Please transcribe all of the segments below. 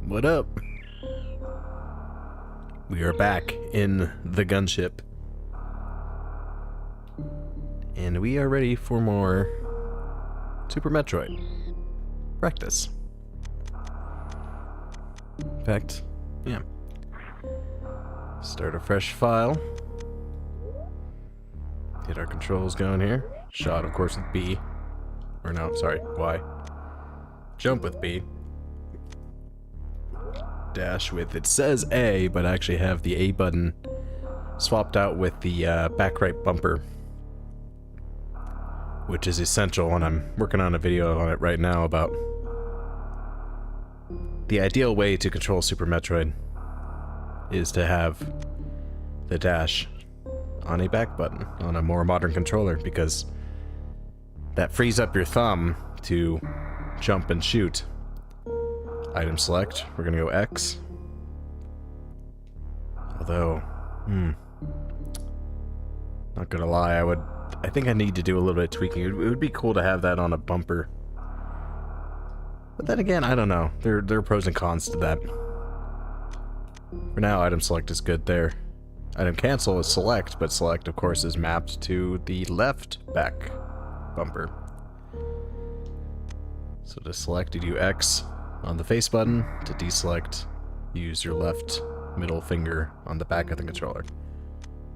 What up? We are back in the gunship. And we are ready for more Super Metroid practice. In fact, yeah. Start a fresh file. Get our controls going here. Shot, of course, with B. Or no, sorry, Y. Jump with B. Dash with, it says A, but I actually have the A button swapped out with the back right bumper, which is essential, and I'm working on a video on it right now about the ideal way to control Super Metroid is to have the dash on a back button on a more modern controller, because that frees up your thumb to jump and shoot. Item select, we're gonna go X. Although, not gonna lie, I think I need to do a little bit of tweaking. It would be cool to have that on a bumper. But then again, I don't know. There are pros and cons to that. For now, item select is good there. Item cancel is select, but select, of course, is mapped to the left back bumper. So to select, you do X on the face button. To deselect, use your left middle finger on the back of the controller.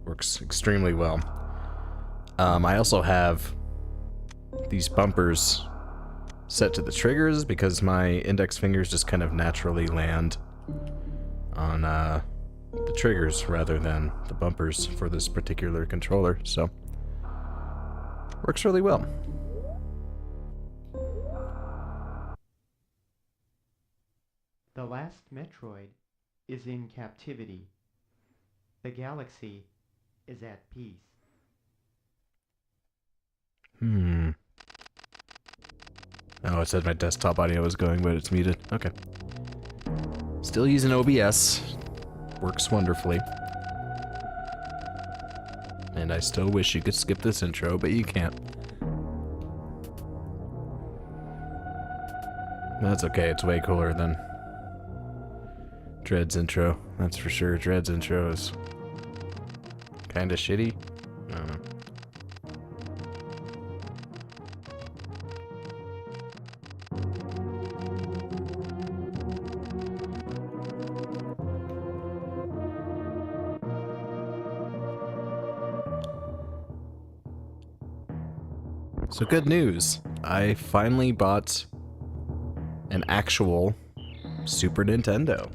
Works extremely well. I also have these bumpers set to the triggers because my index fingers just kind of naturally land on the triggers rather than the bumpers for this particular controller, so works really well. The last Metroid is in captivity. The galaxy is at peace. Oh, it said my desktop audio was going, but it's muted. Okay. Still using OBS. Works wonderfully. And I still wish you could skip this intro, but you can't. That's okay, it's way cooler than Dread's intro. That's for sure. Dread's intro is kinda shitty. I don't know. So good news, I finally bought an actual Super Nintendo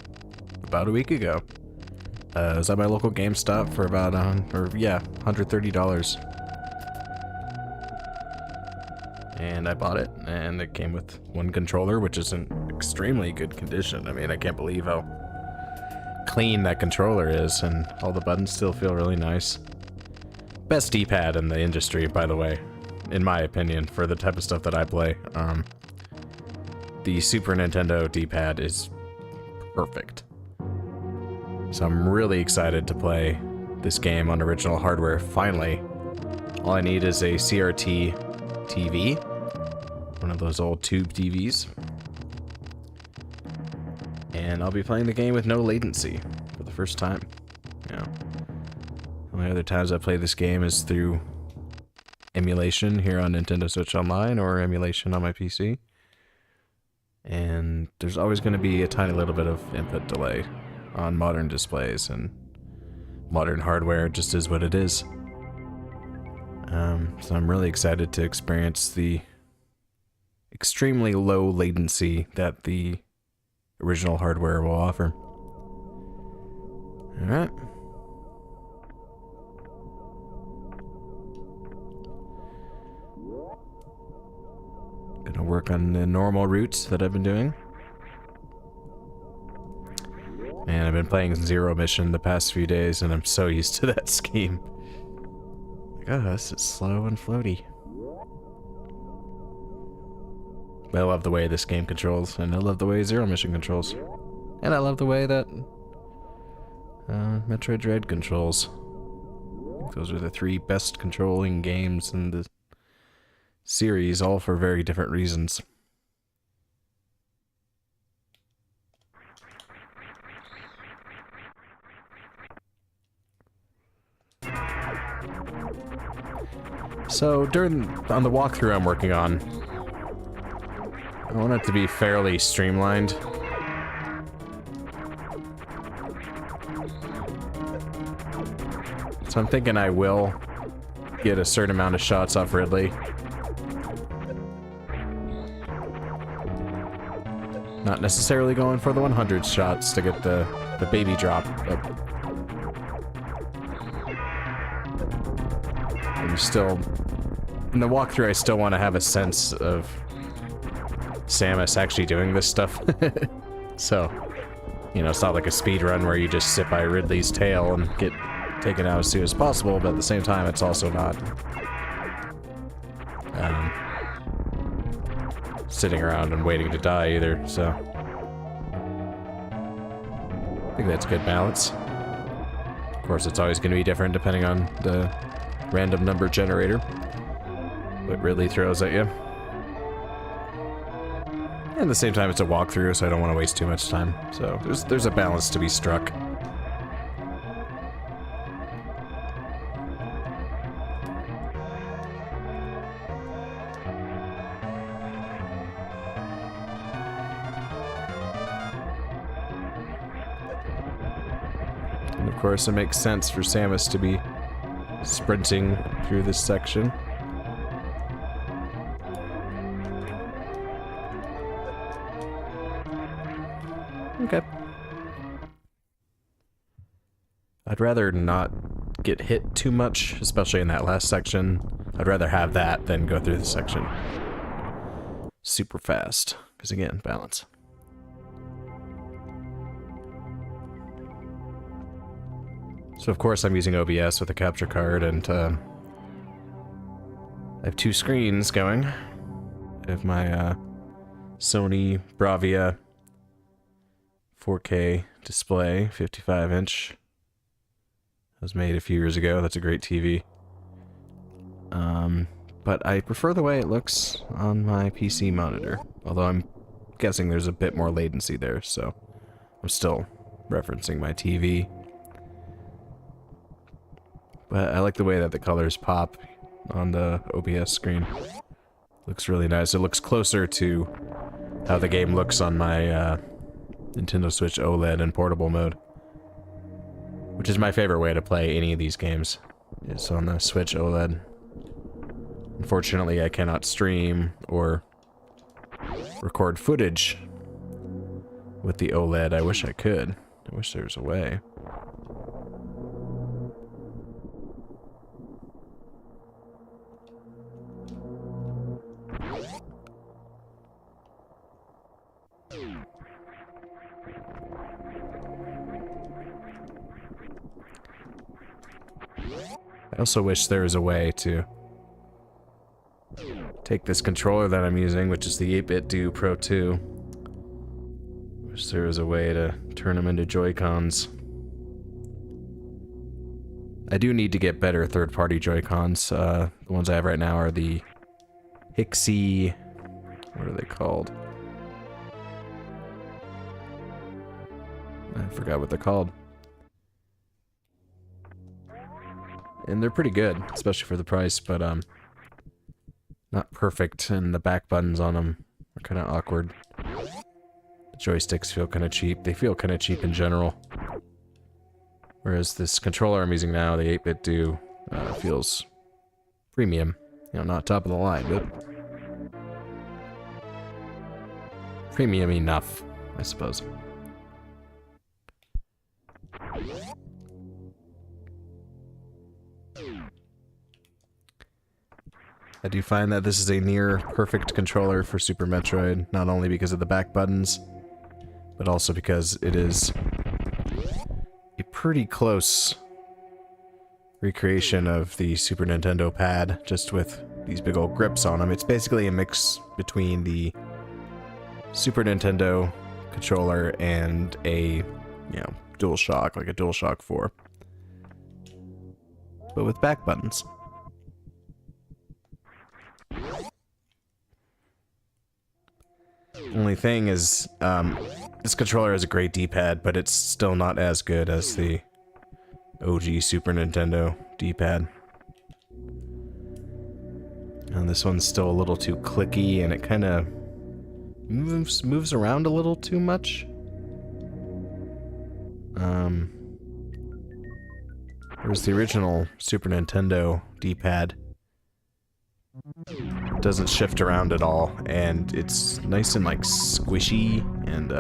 about a week ago. I was at my local GameStop for about $130. And I bought it, and it came with one controller, which is in extremely good condition. I mean, I can't believe how clean that controller is, and all the buttons still feel really nice. Best D-pad in the industry, by the way. In my opinion, for the type of stuff that I play. The Super Nintendo D-pad is perfect. So I'm really excited to play this game on original hardware, finally. All I need is a CRT TV, one of those old tube TVs. And I'll be playing the game with no latency for the first time. The only other times I play this game is through emulation here on Nintendo Switch Online or emulation on my PC. And there's always going to be a tiny little bit of input delay on modern displays, and modern hardware just is what it is. So I'm really excited to experience the extremely low latency that the original hardware will offer. Alright. Gonna work on the normal routes that I've been doing. Man, I've been playing Zero Mission the past few days, and I'm so used to that scheme. Like, oh, this is slow and floaty. But I love the way this game controls, and I love the way Zero Mission controls. And I love the way that Metroid Dread controls. I think those are the three best controlling games in the series, all for very different reasons. So on the walkthrough I'm working on, I want it to be fairly streamlined. So I'm thinking I will get a certain amount of shots off Ridley. Not necessarily going for the 100 shots to get the baby drop. But I'm still... In the walkthrough, I still want to have a sense of Samus actually doing this stuff. So, you know, it's not like a speed run where you just sit by Ridley's tail and get taken out as soon as possible, but at the same time, it's also not sitting around and waiting to die either, so I think that's a good balance. Of course, it's always going to be different depending on the random number generator, what Ridley throws at you. And at the same time, it's a walkthrough, so I don't want to waste too much time. So there's a balance to be struck. And of course, it makes sense for Samus to be sprinting through this section. Okay. I'd rather not get hit too much, especially in that last section. I'd rather have that than go through the section super fast, because again, balance. So of course I'm using OBS with a capture card, and I have two screens going. I have my Sony Bravia 4K display, 55-inch. It was made a few years ago. That's a great TV. But I prefer the way it looks on my PC monitor. Although I'm guessing there's a bit more latency there, so I'm still referencing my TV. But I like the way that the colors pop on the OBS screen. Looks really nice. It looks closer to how the game looks on my Nintendo Switch OLED in portable mode. Which is my favorite way to play any of these games, is on the Switch OLED. Unfortunately, I cannot stream or record footage with the OLED. I wish I could. I wish there was a way. I also wish there was a way to take this controller that I'm using, which is the 8-bit Do Pro 2. Wish there was a way to turn them into Joy-Cons. I do need to get better third-party Joy-Cons. The ones I have right now are the Hixie... what are they called? I forgot what they're called. And they're pretty good, especially for the price, but not perfect, and the back buttons on them are kind of awkward. The joysticks feel kind of cheap. They feel kind of cheap in general. Whereas this controller I'm using now, the 8-bit Do, feels premium. You know, not top of the line, but premium enough, I suppose. I do find that this is a near perfect controller for Super Metroid, not only because of the back buttons, but also because it is a pretty close recreation of the Super Nintendo pad, just with these big old grips on them. It's basically a mix between the Super Nintendo controller and a, you know, DualShock, like a DualShock 4. But with back buttons. Only thing is, this controller has a great D-pad, but it's still not as good as the OG Super Nintendo D-pad. And this one's still a little too clicky, and it kind of moves around a little too much. There's the original Super Nintendo D-pad. It doesn't shift around at all, and it's nice and like squishy and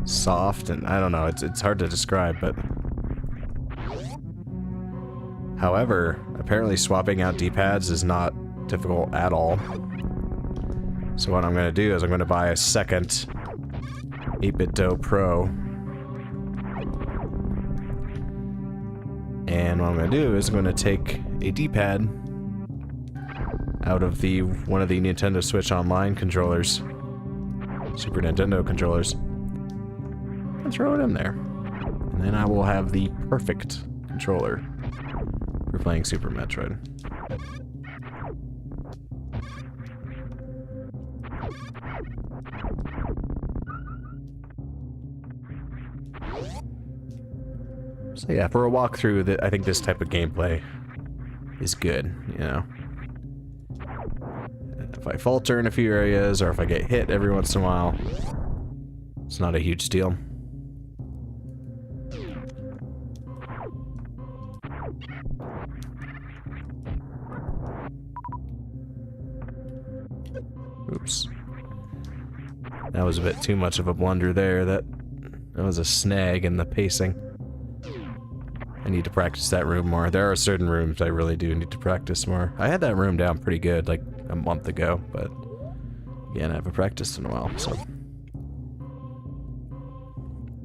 soft, and I don't know, it's hard to describe, but however, apparently swapping out D-pads is not difficult at all. So what I'm going to do is I'm going to buy a second 8BitDo Pro. And what I'm going to do is I'm going to take a D-pad out of one of the Nintendo Switch Online controllers, Super Nintendo controllers, and throw it in there. And then I will have the perfect controller for playing Super Metroid. So yeah, for a walkthrough, I think this type of gameplay is good, you know. If I falter in a few areas, or if I get hit every once in a while, it's not a huge deal. Oops. That was a bit too much of a blunder there. That was a snag in the pacing. I need to practice that room more. There are certain rooms I really do need to practice more. I had that room down pretty good like a month ago, but again, I haven't practiced in a while, so.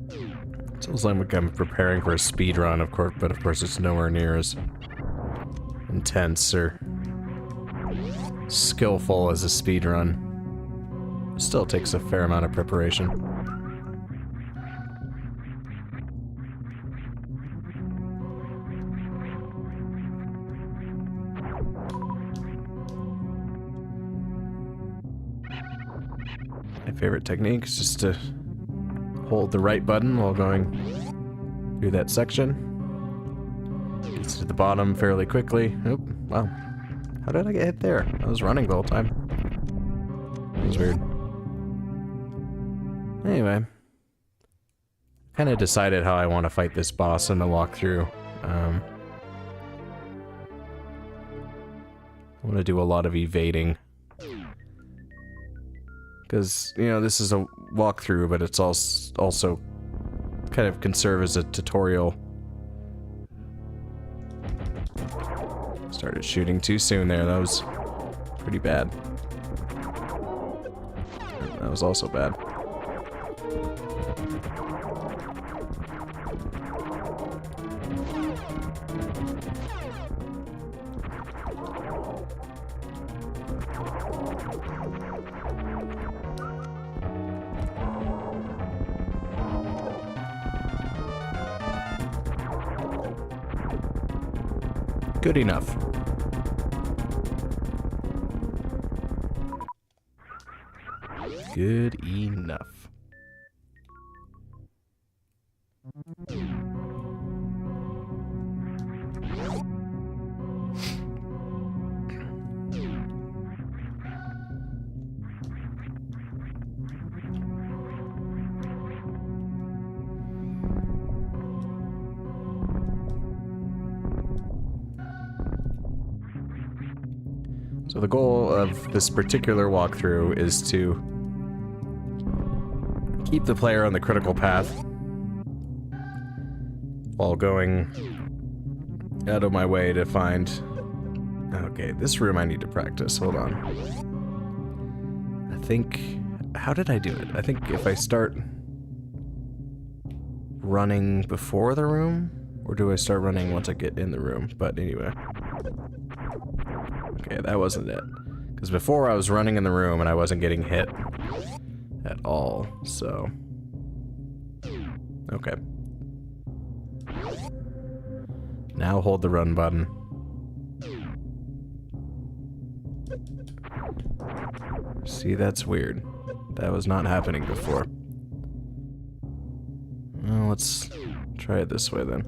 It feels like I'm preparing for a speed run, of course, but of course it's nowhere near as intense or skillful as a speed run. Still takes a fair amount of preparation. My favorite technique is just to hold the right button while going through that section. Gets to the bottom fairly quickly. Oop, wow. How did I get hit there? I was running the whole time. That was weird. Anyway. Kind of decided how I want to fight this boss in the walkthrough. I want to do a lot of evading. Because, you know, this is a walkthrough, but it's also kind of can serve as a tutorial. Started shooting too soon there. That was pretty bad. That was also bad. Good enough. Good enough. So the goal of this particular walkthrough is to keep the player on the critical path while going out of my way to find... Okay, this room I need to practice. Hold on. I think... How did I do it? I think if I start running before the room, or do I start running once I get in the room? But anyway. Okay, that wasn't it. Because before I was running in the room and I wasn't getting hit at all, so... Okay. Now hold the run button. See, that's weird. That was not happening before. Well, let's try it this way then.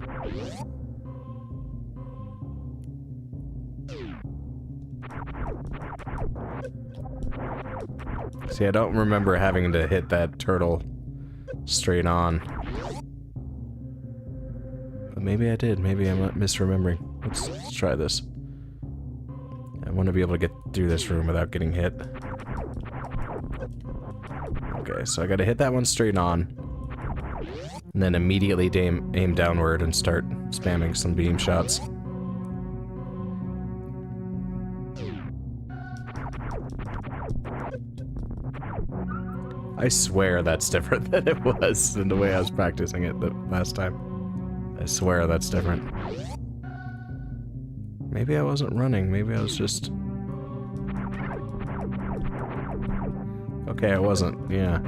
See, I don't remember having to hit that turtle straight on. But maybe I did. Maybe I'm not misremembering. Let's try this. I want to be able to get through this room without getting hit. Okay, so I gotta hit that one straight on. And then immediately aim downward and start spamming some beam shots. I swear that's different than it was in the way I was practicing it the last time. I swear that's different. Maybe I wasn't running, maybe I was just... Okay, I wasn't, yeah.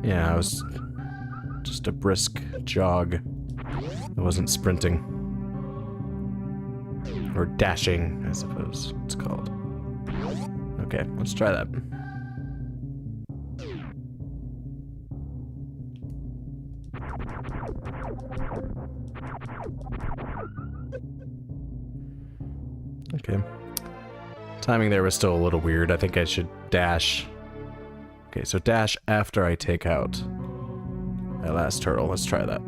Yeah, I was just a brisk jog. I wasn't sprinting. Or dashing, I suppose it's called. Okay, let's try that. Okay. Timing there was still a little weird. I think I should dash. Okay, so dash after I take out that last turtle. Let's try that.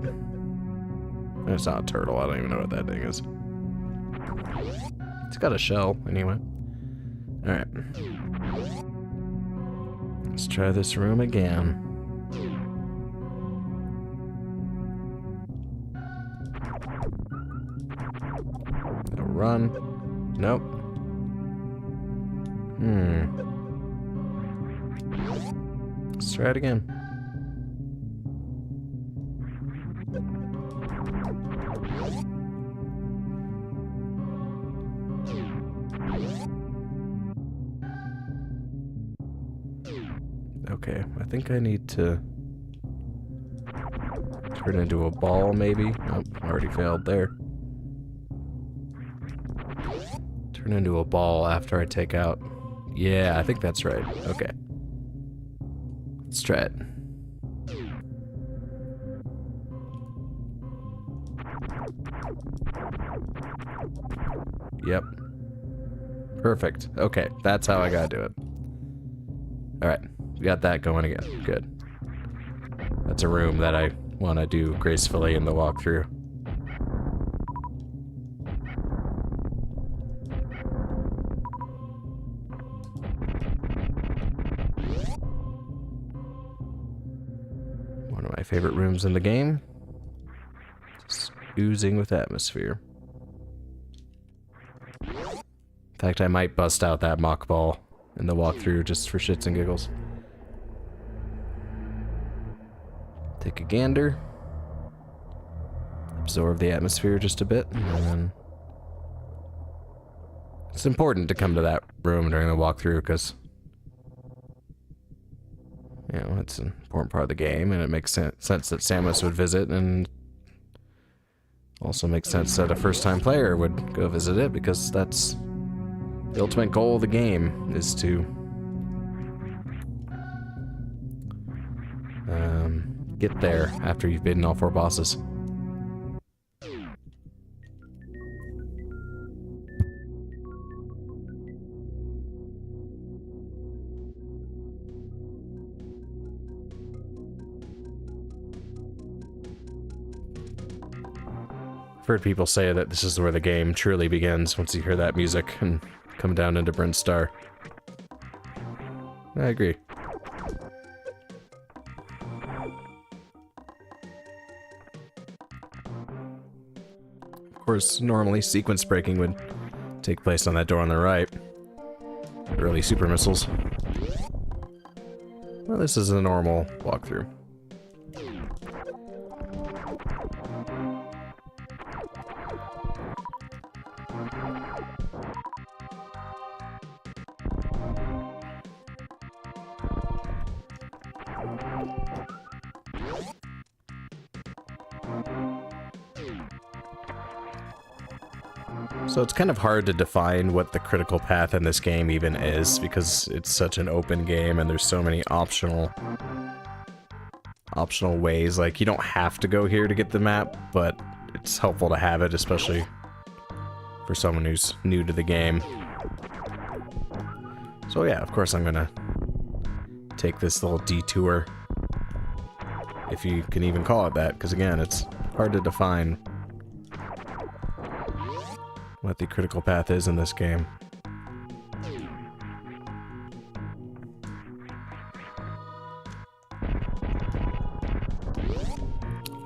It's not a turtle. I don't even know what that thing is. It's got a shell, anyway. Alright. Let's try this room again. No, run. Nope. Let's try it again. Okay, I think I need to turn into a ball, maybe. Nope, already failed there. Turn into a ball after I take out. Yeah, I think that's right. Okay. Let's try it. Yep. Perfect. Okay, that's how I gotta do it. Alright, we got that going again. Good. That's a room that I want to do gracefully in the walkthrough. One of my favorite rooms in the game. Just oozing with atmosphere. In fact, I might bust out that mock ball in the walkthrough just for shits and giggles. Take a gander. Absorb the atmosphere just a bit, and then... It's important to come to that room during the walkthrough, because... You know, it's an important part of the game, and it makes sense that Samus would visit, and... Also makes sense that a first-time player would go visit it, because that's... The ultimate goal of the game is to get there after you've beaten all 4 bosses. I've heard people say that this is where the game truly begins once you hear that music and come down into Brent Star. I agree. Of course, normally sequence breaking would take place on that door on the right. Early super missiles. Well, this is a normal walkthrough. So it's kind of hard to define what the critical path in this game even is, because it's such an open game and there's so many optional ways. Like, you don't have to go here to get the map, but it's helpful to have it, especially for someone who's new to the game. So yeah, of course I'm gonna take this little detour, if you can even call it that, because again, it's hard to define what the critical path is in this game.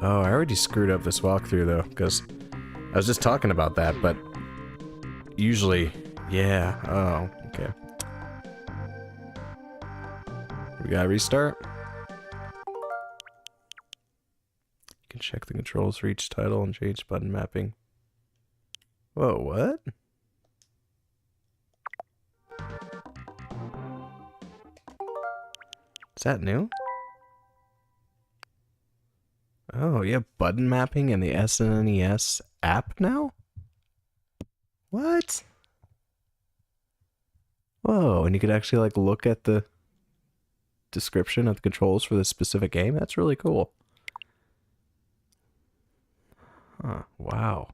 Oh, I already screwed up this walkthrough though, because I was just talking about that, but usually, yeah, oh, okay. We gotta restart. You can check the controls for each title and change button mapping. Whoa, what? Is that new? Oh, you have button mapping in the SNES app now? What? Whoa, and you could actually like look at the description of the controls for this specific game? That's really cool. Huh, wow.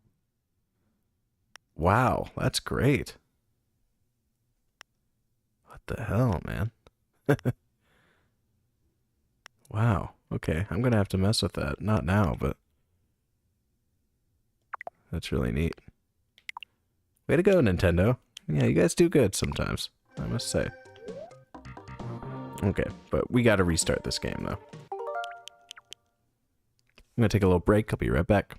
Wow, that's great. What the hell, man? Wow. Okay, I'm gonna have to mess with that. Not now, but that's really neat. Way to go, Nintendo. Yeah, you guys do good sometimes, I must say. Okay, but we gotta restart this game, though. I'm gonna take a little break. I'll be right back.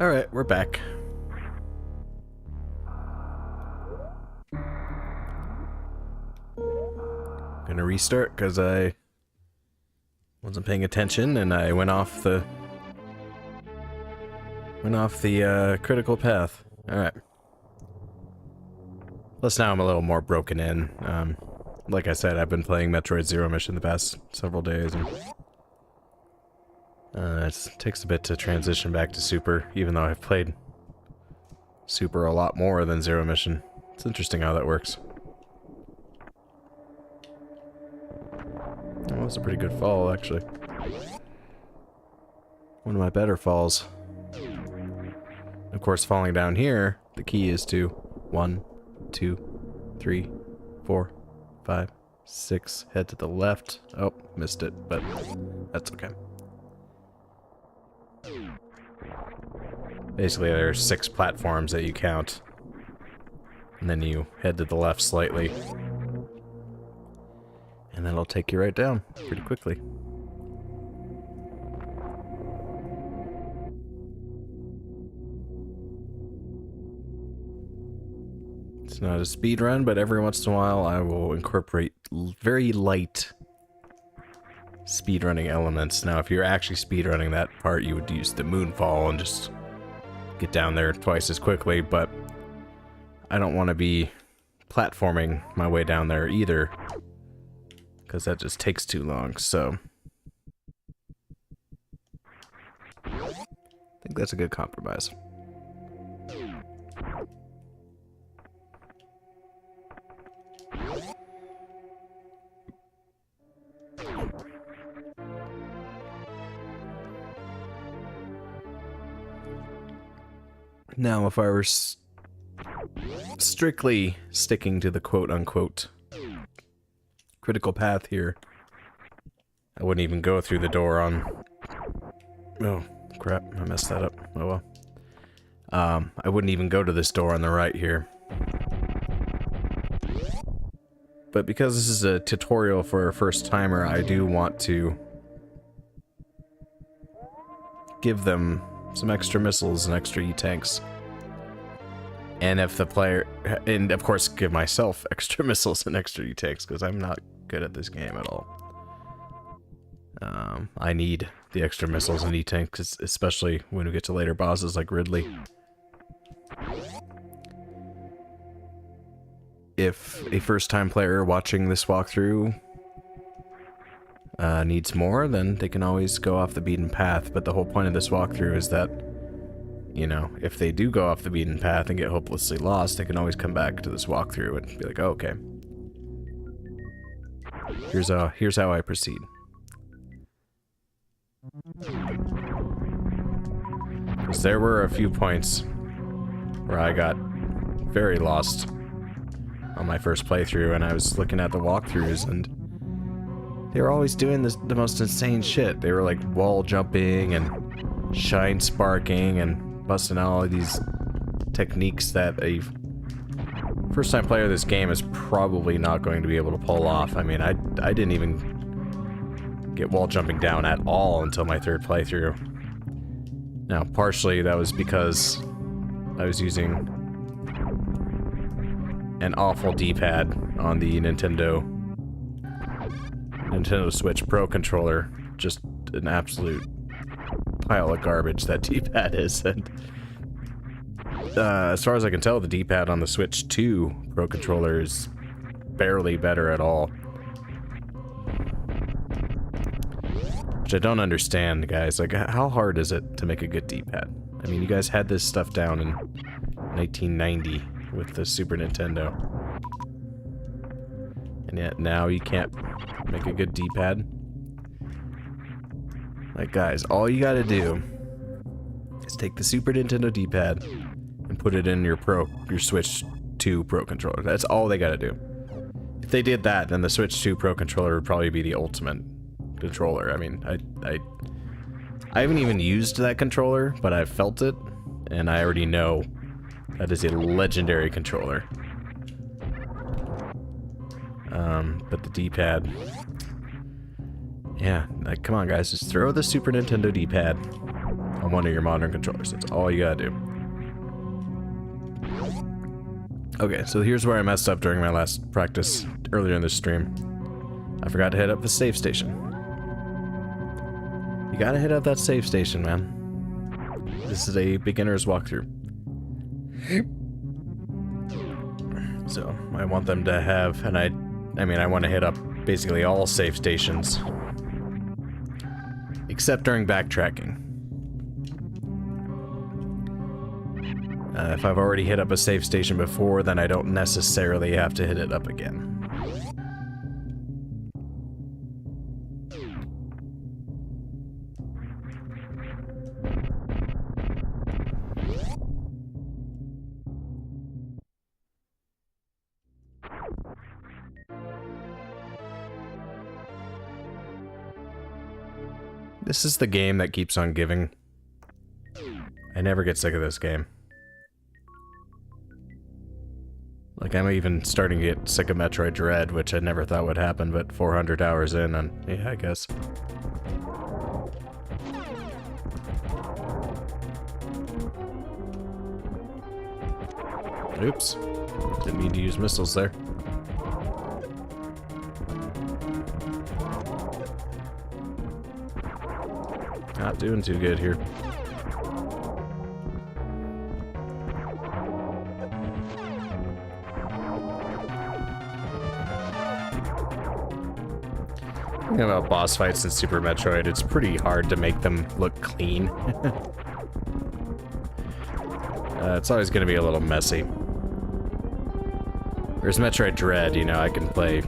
Alright, we're back. Gonna restart because I wasn't paying attention and I went off the critical path. Alright. Plus now I'm a little more broken in. Like I said, I've been playing Metroid Zero Mission the past several days, and it takes a bit to transition back to Super, even though I've played Super a lot more than Zero Mission. It's interesting how that works. That was a pretty good fall, actually. One of my better falls. Of course, falling down here, the key is to 1, 2, 3, 4, 5, 6. Head to the left. Oh, missed it, but that's okay. Basically, there's 6 platforms that you count. And then you head to the left slightly. And that'll take you right down pretty quickly. It's not a speed run, but every once in a while I will incorporate very light speedrunning elements. Now, if you're actually speedrunning that part, you would use the moonfall and just get down there twice as quickly, but I don't want to be platforming my way down there either, because that just takes too long, so I think that's a good compromise. Now, if I were strictly sticking to the quote-unquote critical path here, I wouldn't even go through the door on... Oh, crap, I messed that up. Oh well. I wouldn't even go to this door on the right here. But because this is a tutorial for a first-timer, I do want to give them some extra missiles and extra E-tanks. And if the player... And, of course, give myself extra missiles and extra E-tanks, because I'm not good at this game at all. I need the extra missiles and E-tanks, especially when we get to later bosses like Ridley. If a first-time player watching this walkthrough needs more, then they can always go off the beaten path, but the whole point of this walkthrough is that, you know, if they do go off the beaten path and get hopelessly lost, they can always come back to this walkthrough and be like, oh, okay. Here's how I proceed. Because there were a few points where I got very lost on my first playthrough, and I was looking at the walkthroughs, and they were always doing the most insane shit. They were like wall jumping and shine sparking and busting all of these techniques that a first-time player of this game is probably not going to be able to pull off. I mean, I didn't even get wall jumping down at all until my third playthrough. Now, partially that was because I was using an awful D-pad on the Nintendo Switch Pro controller. Just an absolute pile of garbage that D-pad is. And as far as I can tell, the D-pad on the Switch 2 Pro controller is barely better at all. Which I don't understand, guys. Like, how hard is it to make a good D-pad? I mean, you guys had this stuff down in 1990 with the Super Nintendo. And yet now you can't make a good D-pad? Like, guys, all you gotta do is take the Super Nintendo D-pad and put it in your Switch 2 Pro controller. That's all they gotta do. If they did that, then the Switch 2 Pro controller would probably be the ultimate controller. I mean, I haven't even used that controller, but I've felt it, and I already know that is a legendary controller. But the D-pad... Yeah, like, come on guys, just throw the Super Nintendo D-pad on one of your modern controllers. That's all you gotta do. Okay, so here's where I messed up during my last practice earlier in this stream. I forgot to hit up the save station. You gotta hit up that save station, man. This is a beginner's walkthrough. So, I want them to have, and I mean, I want to hit up basically all save stations. Except during backtracking. If I've already hit up a save station before, then I don't necessarily have to hit it up again. This is the game that keeps on giving. I never get sick of this game. Like, I'm even starting to get sick of Metroid Dread, which I never thought would happen, but 400 hours in, and yeah, I guess. Oops. Didn't mean to use missiles there. Not doing too good here. Thinking about boss fights in Super Metroid, it's pretty hard to make them look clean. It's always going to be a little messy. Whereas Metroid Dread, you know, I can play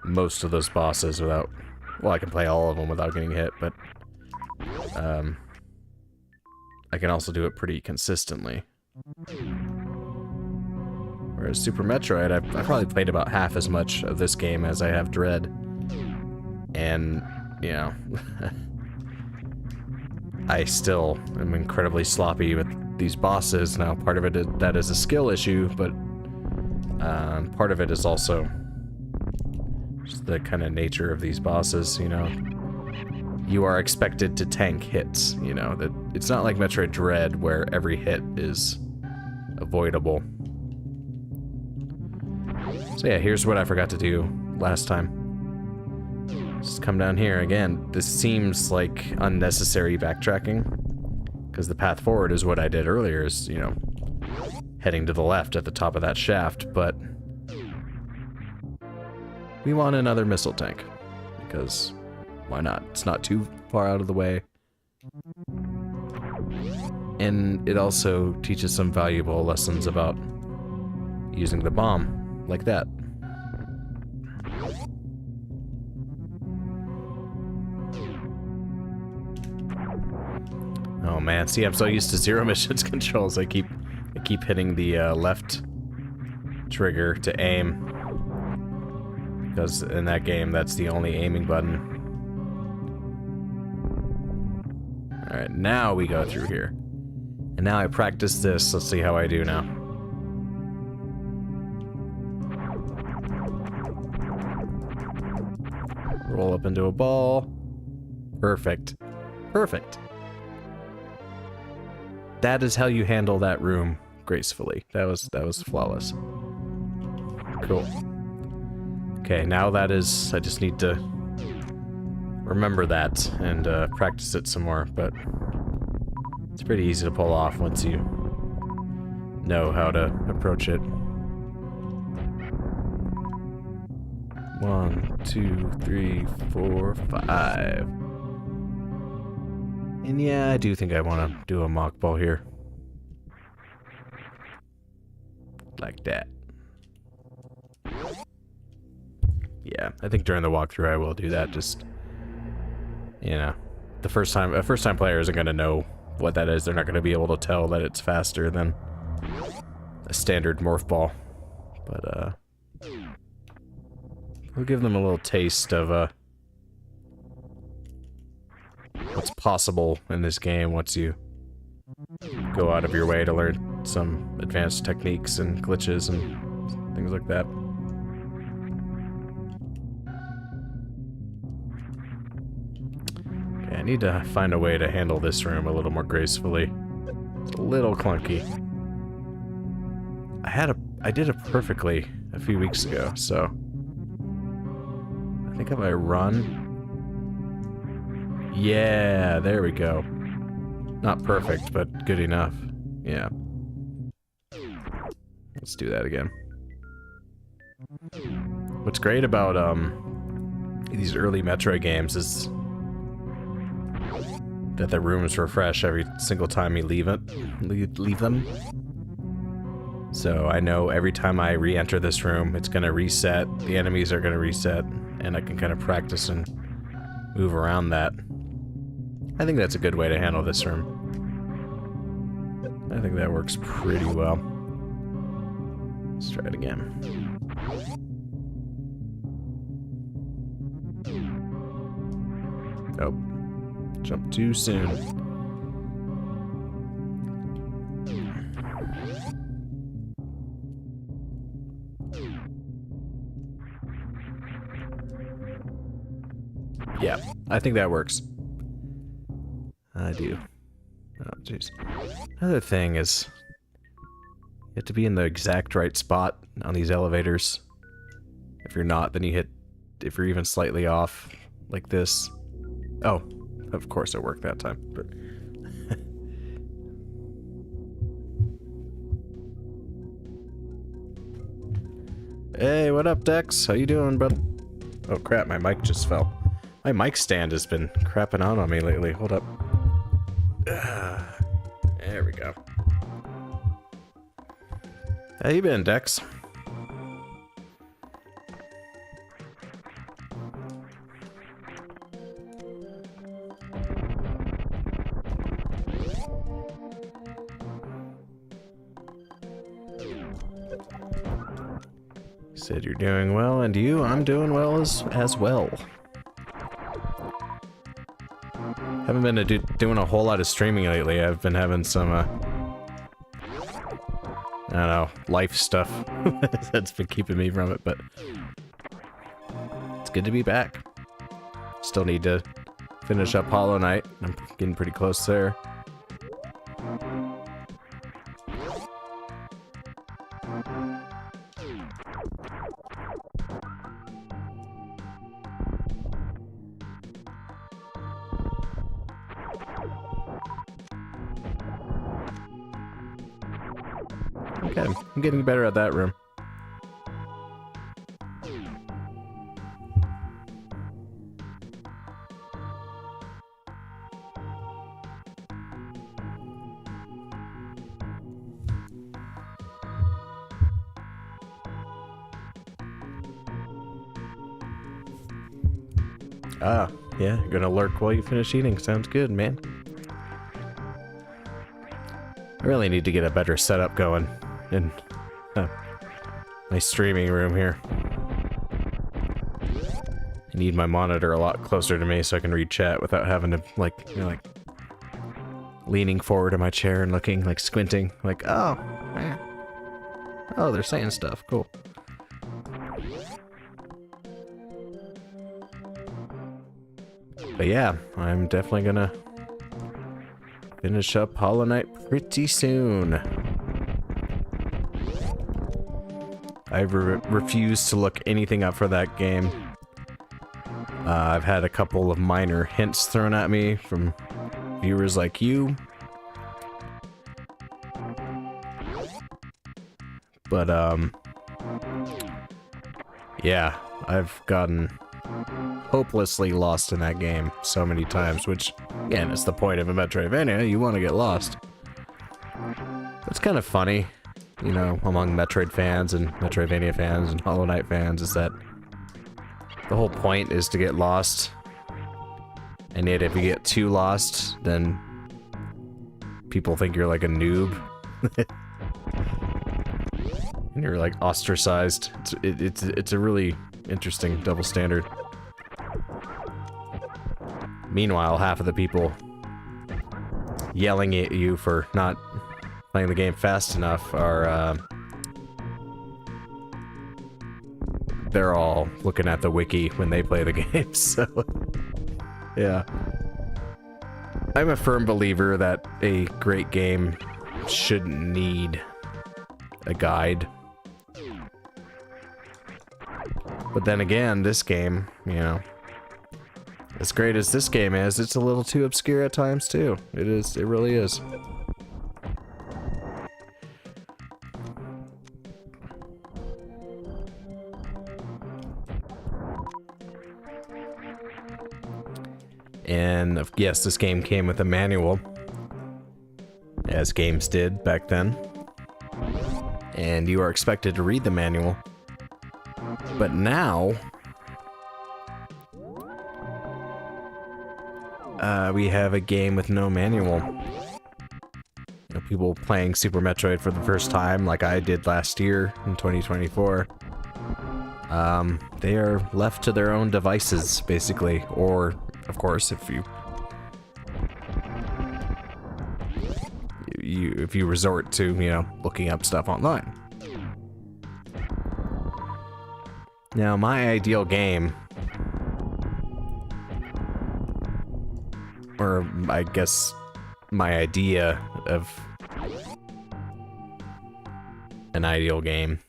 most of those bosses without... Well, I can play all of them without getting hit, but... I can also do it pretty consistently. Whereas Super Metroid, I've probably played about half as much of this game as I have Dread. And, you know... I still am incredibly sloppy with these bosses. Now, part of it that is a skill issue, but part of it is also just the kind of nature of these bosses, you know. You are expected to tank hits, you know. That it's not like Metroid Dread where every hit is avoidable. So yeah, here's what I forgot to do last time. Just come down here again. This seems like unnecessary backtracking, because the path forward is what I did earlier, is, you know, heading to the left at the top of that shaft, but we want another missile tank, because why not? It's not too far out of the way. And it also teaches some valuable lessons about using the bomb, like that. Oh man, see, I'm so used to zero missions controls, I keep hitting the left trigger to aim. Because in that game, that's the only aiming button. Alright, now we go through here. And now I practice this. Let's see how I do now. Roll up into a ball. Perfect. Perfect. That is how you handle that room gracefully. That was flawless. Cool. Okay, now that is... I just need to remember that and practice it some more, but it's pretty easy to pull off once you know how to approach it. 1, 2, 3, 4, 5. And yeah, I do think I want to do a mock ball here. Like that. Yeah, I think during the walkthrough I will do that, just... You know, a first-time player isn't going to know what that is. They're not going to be able to tell that it's faster than a standard morph ball. But, we'll give them a little taste of, what's possible in this game once you go out of your way to learn some advanced techniques and glitches and things like that. Okay, I need to find a way to handle this room a little more gracefully. It's a little clunky. I did it perfectly a few weeks ago, so I think if I run... Yeah, there we go. Not perfect, but good enough. Yeah. Let's do that again. What's great about these early Metroid games is that the rooms refresh every single time you leave them. So I know every time I re-enter this room, it's gonna reset, the enemies are gonna reset, and I can kind of practice and move around that. I think that's a good way to handle this room. I think that works pretty well. Let's try it again. Oh. Jump too soon. Yeah, I think that works. I do. Oh, jeez. Another thing is, you have to be in the exact right spot on these elevators. If you're not, then you hit... If you're even slightly off, like this... Oh, of course it worked that time, but... Hey, what up, Dex? How you doing, bud? Oh crap, my mic just fell. My mic stand has been crapping out on me lately. Hold up. There we go. How you been, Dex? Said you're doing well, and you? I'm doing well as well. Haven't been doing a whole lot of streaming lately. I've been having some, I don't know, life stuff that's been keeping me from it, but it's good to be back. Still need to finish up Hollow Knight. I'm getting pretty close there. Okay, I'm getting better at that room. Ah, yeah, you're gonna lurk while you finish eating. Sounds good, man. I really need to get a better setup going in my streaming room here. I need my monitor a lot closer to me so I can read chat without having to, like, you know, like, leaning forward in my chair and looking, like, squinting, like, oh, man. Oh, they're saying stuff. Cool. But yeah, I'm definitely gonna finish up Hollow Knight pretty soon. I refuse to look anything up for that game. I've had a couple of minor hints thrown at me from viewers like you. But, yeah, I've gotten hopelessly lost in that game so many times, which, again, is the point of a Metroidvania. You want to get lost. It's kind of funny, you know, among Metroid fans and Metroidvania fans and Hollow Knight fans, is that the whole point is to get lost. And yet if you get too lost, then people think you're like a noob. And you're like ostracized. It's a really interesting double standard. Meanwhile, half of the people yelling at you for not playing the game fast enough are, they're all looking at the wiki when they play the game, so, yeah. I'm a firm believer that a great game shouldn't need a guide. But then again, this game, you know, as great as this game is, it's a little too obscure at times too. It is, it really is. And yes, this game came with a manual, as games did back then. And you are expected to read the manual. But now, we have a game with no manual. You know, people playing Super Metroid for the first time, like I did last year in 2024, they are left to their own devices, basically. Or, of course, if you if you resort to, you know, looking up stuff online. Now, my ideal game, or I guess my idea of an ideal game,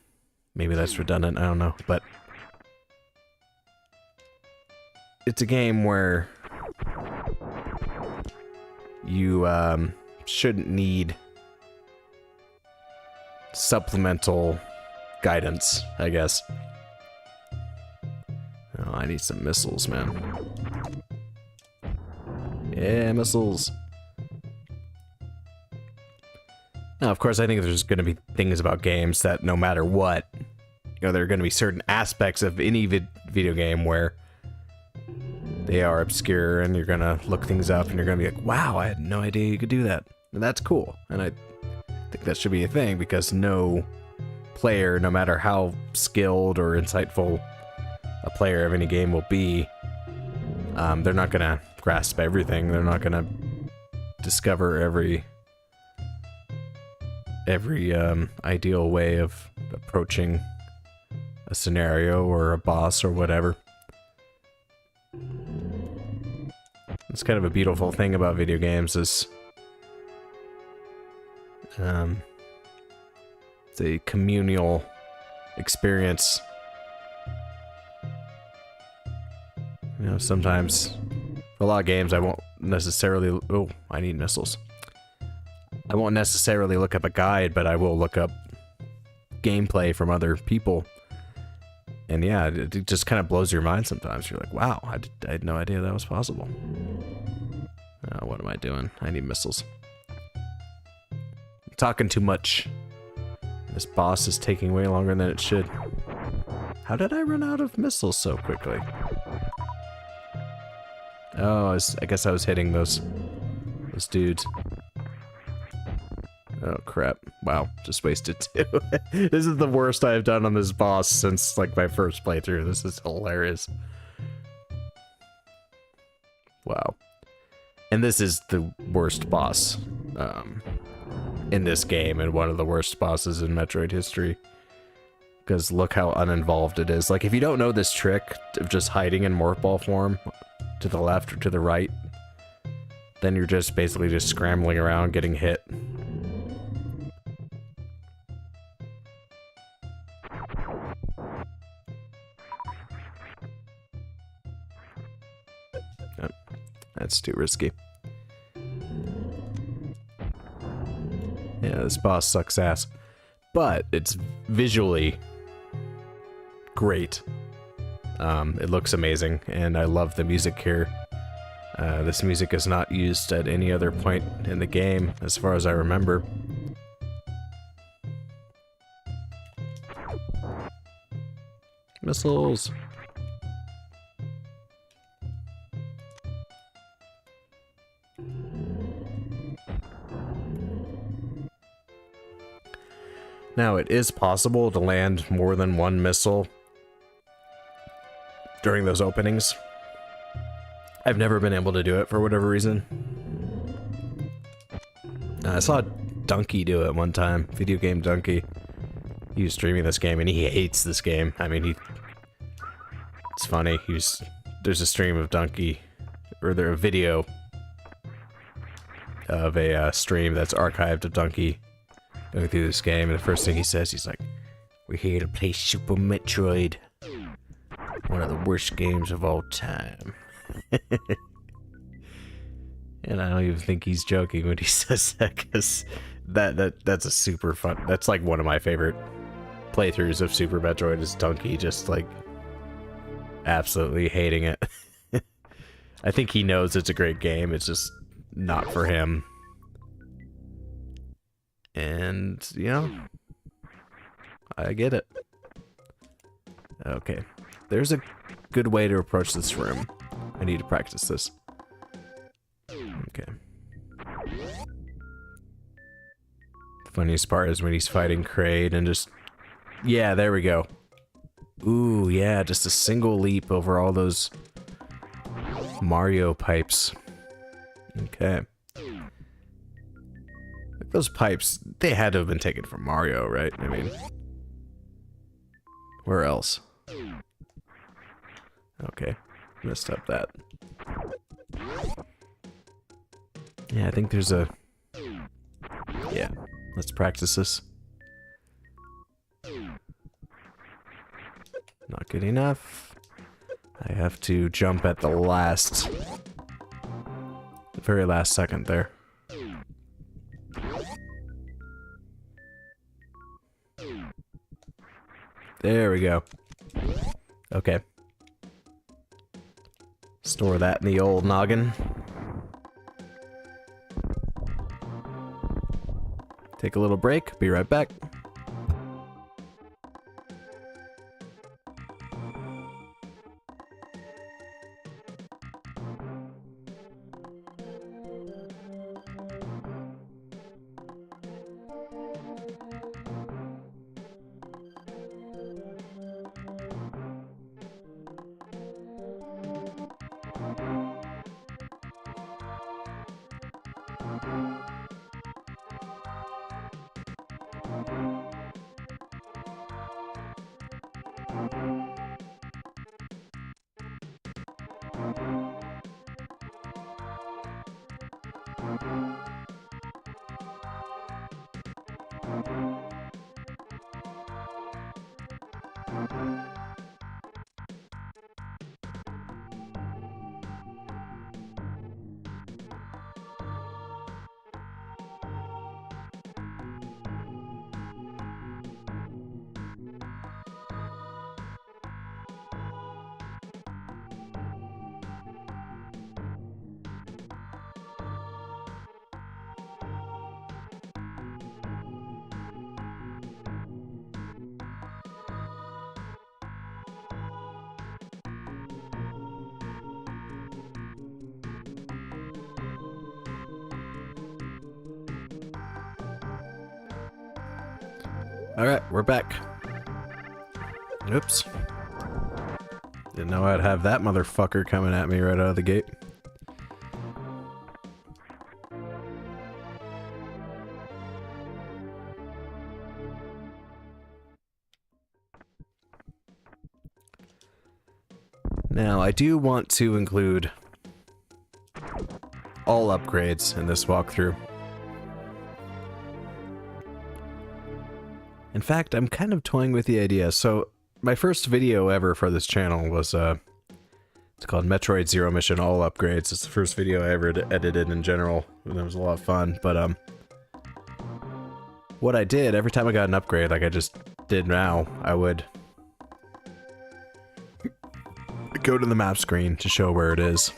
maybe that's redundant, I don't know, but it's a game where you shouldn't need supplemental guidance, I guess. Oh, I need some missiles, man. Yeah, missiles. Now, of course, I think there's going to be things about games that no matter what, you know, there are going to be certain aspects of any video game where they are obscure and you're going to look things up and you're going to be like, wow, I had no idea you could do that. And that's cool. And I think that should be a thing because no player, no matter how skilled or insightful a player of any game will be, they're not going to grasp everything. They're not going to discover every ideal way of approaching a scenario or a boss or whatever. It's kind of a beautiful thing about video games is it's a communal experience. You know, sometimes for a lot of games I won't necessarily... Oh, I need missiles. I won't necessarily look up a guide, but I will look up gameplay from other people. And yeah, it just kind of blows your mind sometimes. You're like, wow, I had no idea that was possible. What am I doing? I need missiles. I'm talking too much. This boss is taking way longer than it should. How did I run out of missiles so quickly? Oh, I guess I was hitting those dudes. Oh crap. Wow, just wasted two. This is the worst I've done on this boss since like my first playthrough. This is hilarious. Wow. And this is the worst boss in this game and one of the worst bosses in Metroid history. Because look how uninvolved it is. Like if you don't know this trick of just hiding in morph ball form to the left or to the right, then you're just basically just scrambling around getting hit. That's too risky. Yeah, this boss sucks ass. But it's visually great. It looks amazing, and I love the music here. This music is not used at any other point in the game, as far as I remember. Missiles! Now, it is possible to land more than one missile during those openings. I've never been able to do it for whatever reason. I saw Donkey do it one time, Video Game Donkey. He was streaming this game and he hates this game. I mean, it's funny, there's a stream of Donkey, or there's a video of a stream that's archived of Donkey going through this game, and the first thing he says, he's like, "We're here to play Super Metroid. One of the worst games of all time." And I don't even think he's joking when he says that, because that's a super fun... That's like one of my favorite playthroughs of Super Metroid is Donkey just like absolutely hating it. I think he knows it's a great game, it's just not for him. And, you know, I get it. Okay, there's a good way to approach this room. I need to practice this. Okay. The funniest part is when he's fighting Kraid and just... Yeah, there we go. Ooh, yeah, just a single leap over all those Mario pipes. Okay. Those pipes, they had to have been taken from Mario, right? I mean, where else? Okay, messed up that. Yeah, I think there's a... Yeah, let's practice this. Not good enough. I have to jump at the very last second there. There we go. Okay. Store that in the old noggin. Take a little break, be right back. Alright, we're back. Oops. Didn't know I'd have that motherfucker coming at me right out of the gate. Now, I do want to include all upgrades in this walkthrough. In fact, I'm kind of toying with the idea. So, my first video ever for this channel was, it's called Metroid Zero Mission All Upgrades. It's the first video I ever edited in general, and it was a lot of fun. But, what I did, every time I got an upgrade, like I just did now, I would go to the map screen to show where it is.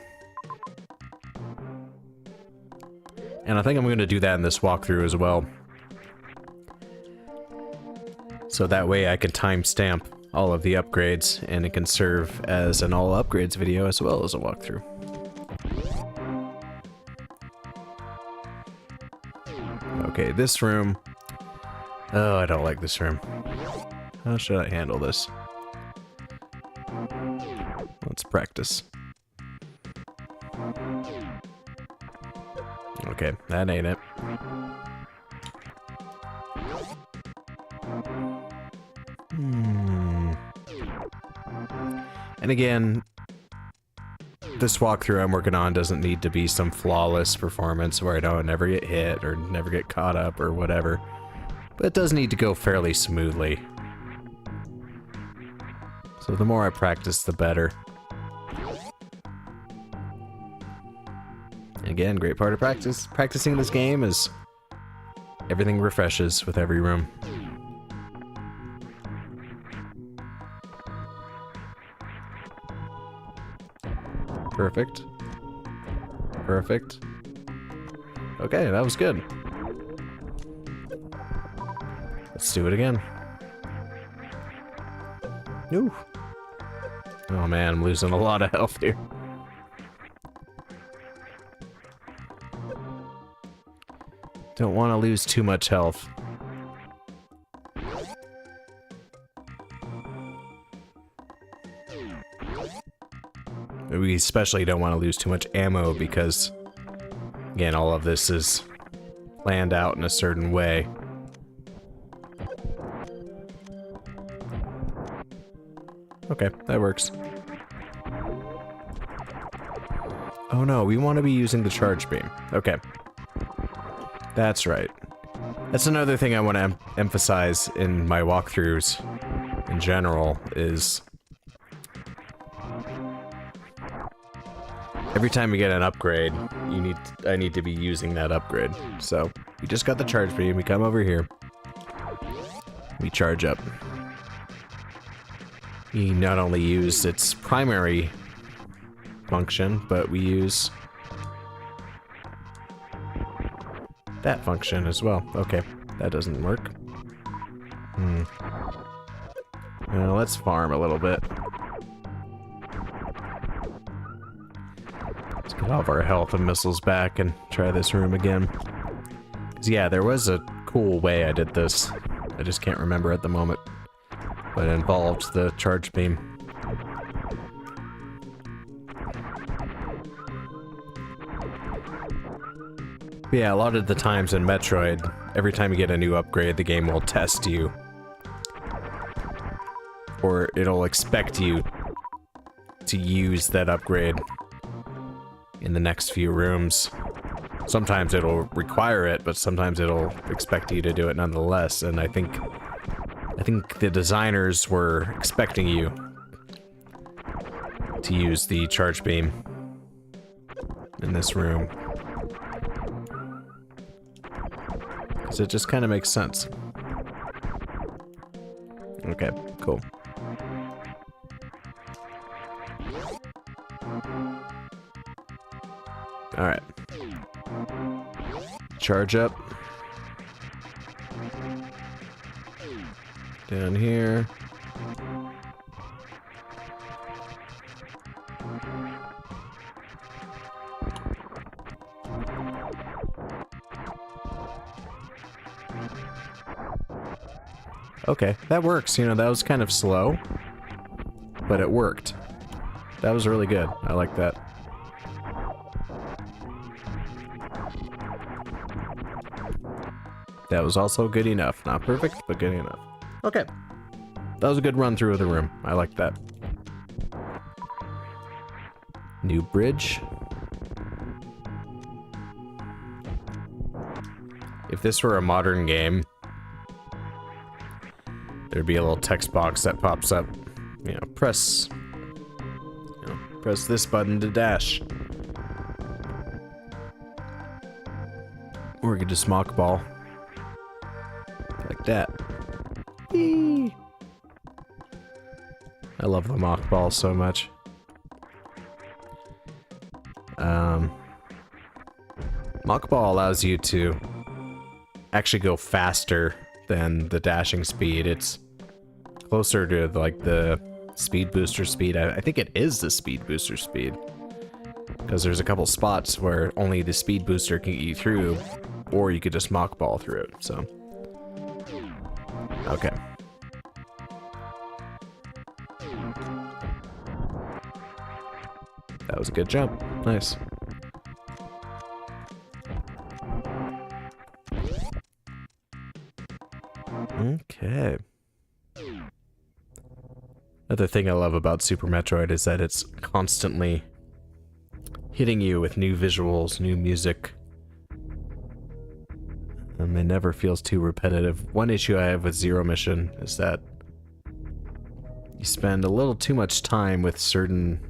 And I think I'm going to do that in this walkthrough as well. So that way I can timestamp all of the upgrades, and it can serve as an all upgrades video as well as a walkthrough. Okay, this room. Oh, I don't like this room. How should I handle this? Let's practice. Okay, that ain't it. And again, this walkthrough I'm working on doesn't need to be some flawless performance where I don't never get hit or never get caught up or whatever. But it does need to go fairly smoothly. So the more I practice, the better. And again, great part of practicing this game is everything refreshes with every room. Perfect. Perfect. Okay, that was good. Let's do it again. Ooh. Oh man, I'm losing a lot of health here. Don't want to lose too much health. We especially don't want to lose too much ammo because, again, all of this is planned out in a certain way. Okay, that works. Oh no, we want to be using the charge beam. Okay. That's right. That's another thing I want to emphasize in my walkthroughs in general is every time you get an upgrade, I need to be using that upgrade. So, we just got the charge beam, we come over here. We charge up. We not only use its primary function, but we use that function as well. Okay, that doesn't work. Well, let's farm a little bit. Let's get all of our health and missiles back and try this room again. 'Cause yeah, there was a cool way I did this. I just can't remember at the moment. But it involved the charge beam. Yeah, a lot of the times in Metroid, every time you get a new upgrade, the game will test you. Or it'll expect you to use that upgrade in the next few rooms. Sometimes it'll require it, but sometimes it'll expect you to do it nonetheless, and I think the designers were expecting you to use the charge beam in this room. So it just kind of makes sense. Okay, cool. Alright. Charge up. Down here. Okay, that works. You know, that was kind of slow, but it worked. That was really good. I like that. That was also good enough. Not perfect, but good enough. Okay. That was a good run through of the room. I like that. New bridge. If this were a modern game, there'd be a little text box that pops up. You know, press this button to dash. Or you could just mock ball. Like that. Eee. I love the mock ball so much. Mock ball allows you to actually go faster than the dashing speed. It's closer to like the speed booster speed. I think it is the speed booster speed. Because there's a couple spots where only the speed booster can get you through, or you could just mock ball through it, so. Okay. That was a good jump. Nice. Okay. Another thing I love about Super Metroid is that it's constantly hitting you with new visuals, new music. And it never feels too repetitive. One issue I have with Zero Mission is that you spend a little too much time with certain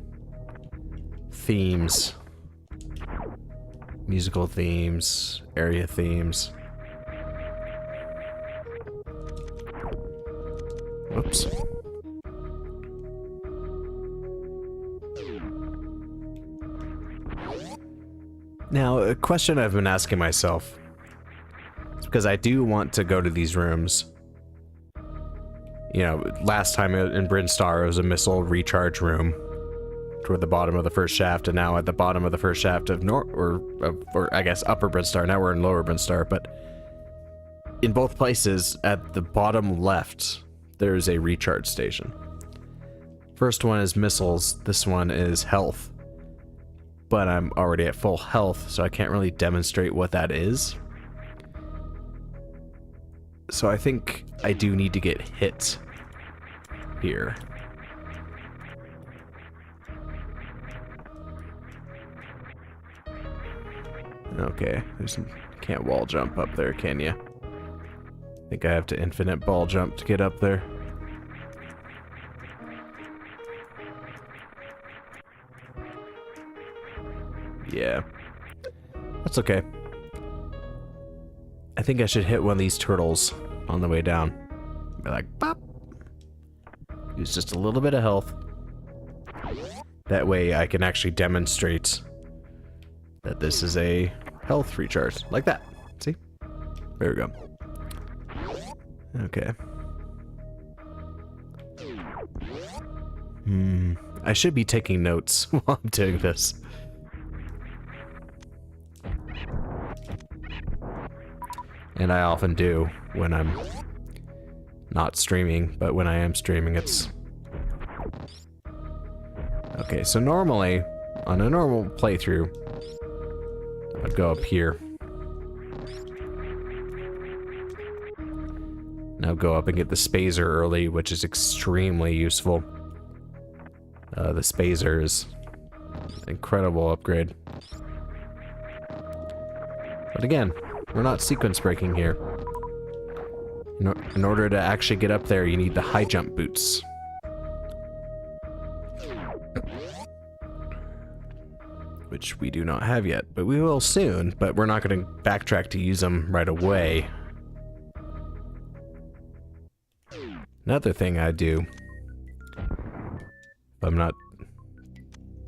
themes. Musical themes, area themes. Whoops. Now, a question I've been asking myself, because I do want to go to these rooms. You know, last time in Brinstar, it was a missile recharge room toward the bottom of the first shaft, and now at the bottom of the first shaft of or I guess Upper Brinstar. Now we're in Lower Brinstar, but in both places, at the bottom left, there's a recharge station. First one is missiles. This one is health. But I'm already at full health, so I can't really demonstrate what that is. So I think I do need to get hit here. Okay, can't wall jump up there, can you? I think I have to infinite ball jump to get up there. Yeah. That's okay. I think I should hit one of these turtles on the way down. Be like, pop! Use just a little bit of health. That way I can actually demonstrate that this is a health recharge. Like that. See? There we go. Okay. I should be taking notes while I'm doing this. And I often do when I'm not streaming, but when I am streaming, it's... Okay, so normally, on a normal playthrough, I'd go up here. Now go up and get the Spazer early, which is extremely useful. The Spazer is an incredible upgrade. But again, we're not sequence breaking here. In order to actually get up there, you need the high jump boots. Which we do not have yet, but we will soon, but we're not going to backtrack to use them right away. Another thing I do, if I'm not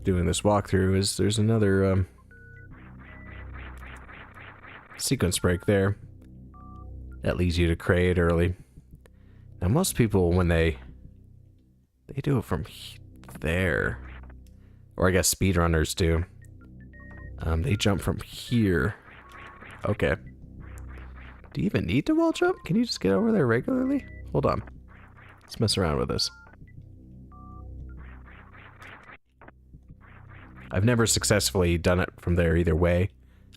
doing this walkthrough, is there's another sequence break there that leads you to Kraid early. Now most people, when they do it from there, or I guess speedrunners do, they jump from here. Okay. Do you even need to wall jump? Can you just get over there regularly? Hold on. Let's mess around with this. I've never successfully done it from there either way.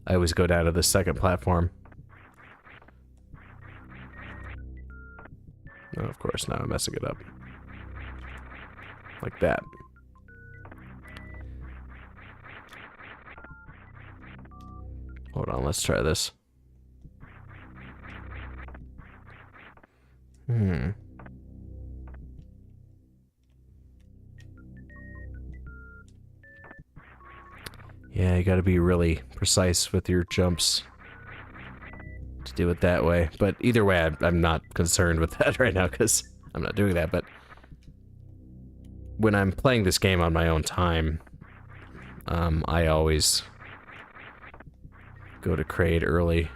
I always go down to the second platform. Oh, of course, now I'm messing it up. Like that. Hold on, let's try this. Yeah, you gotta be really precise with your jumps to do it that way. But either way, I'm not concerned with that right now because I'm not doing that. But when I'm playing this game on my own time, I always go to Kraid early.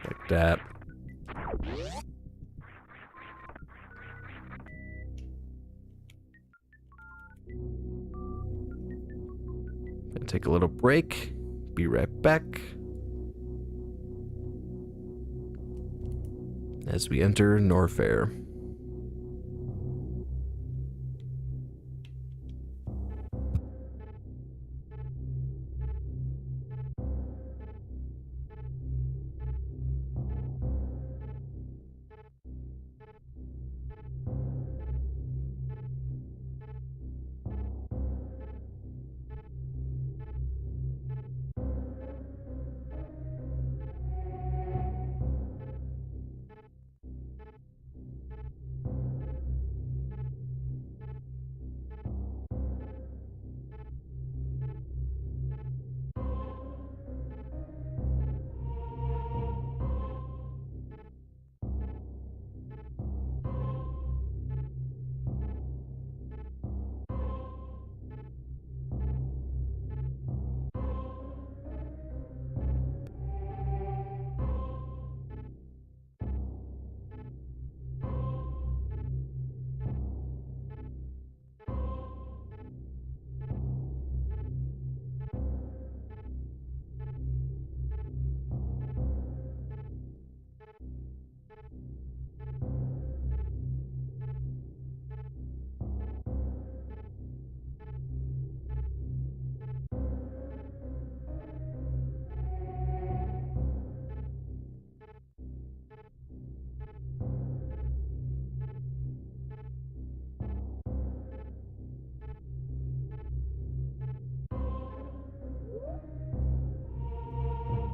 Like that. Gonna take a little break. Be right back. As we enter Norfair.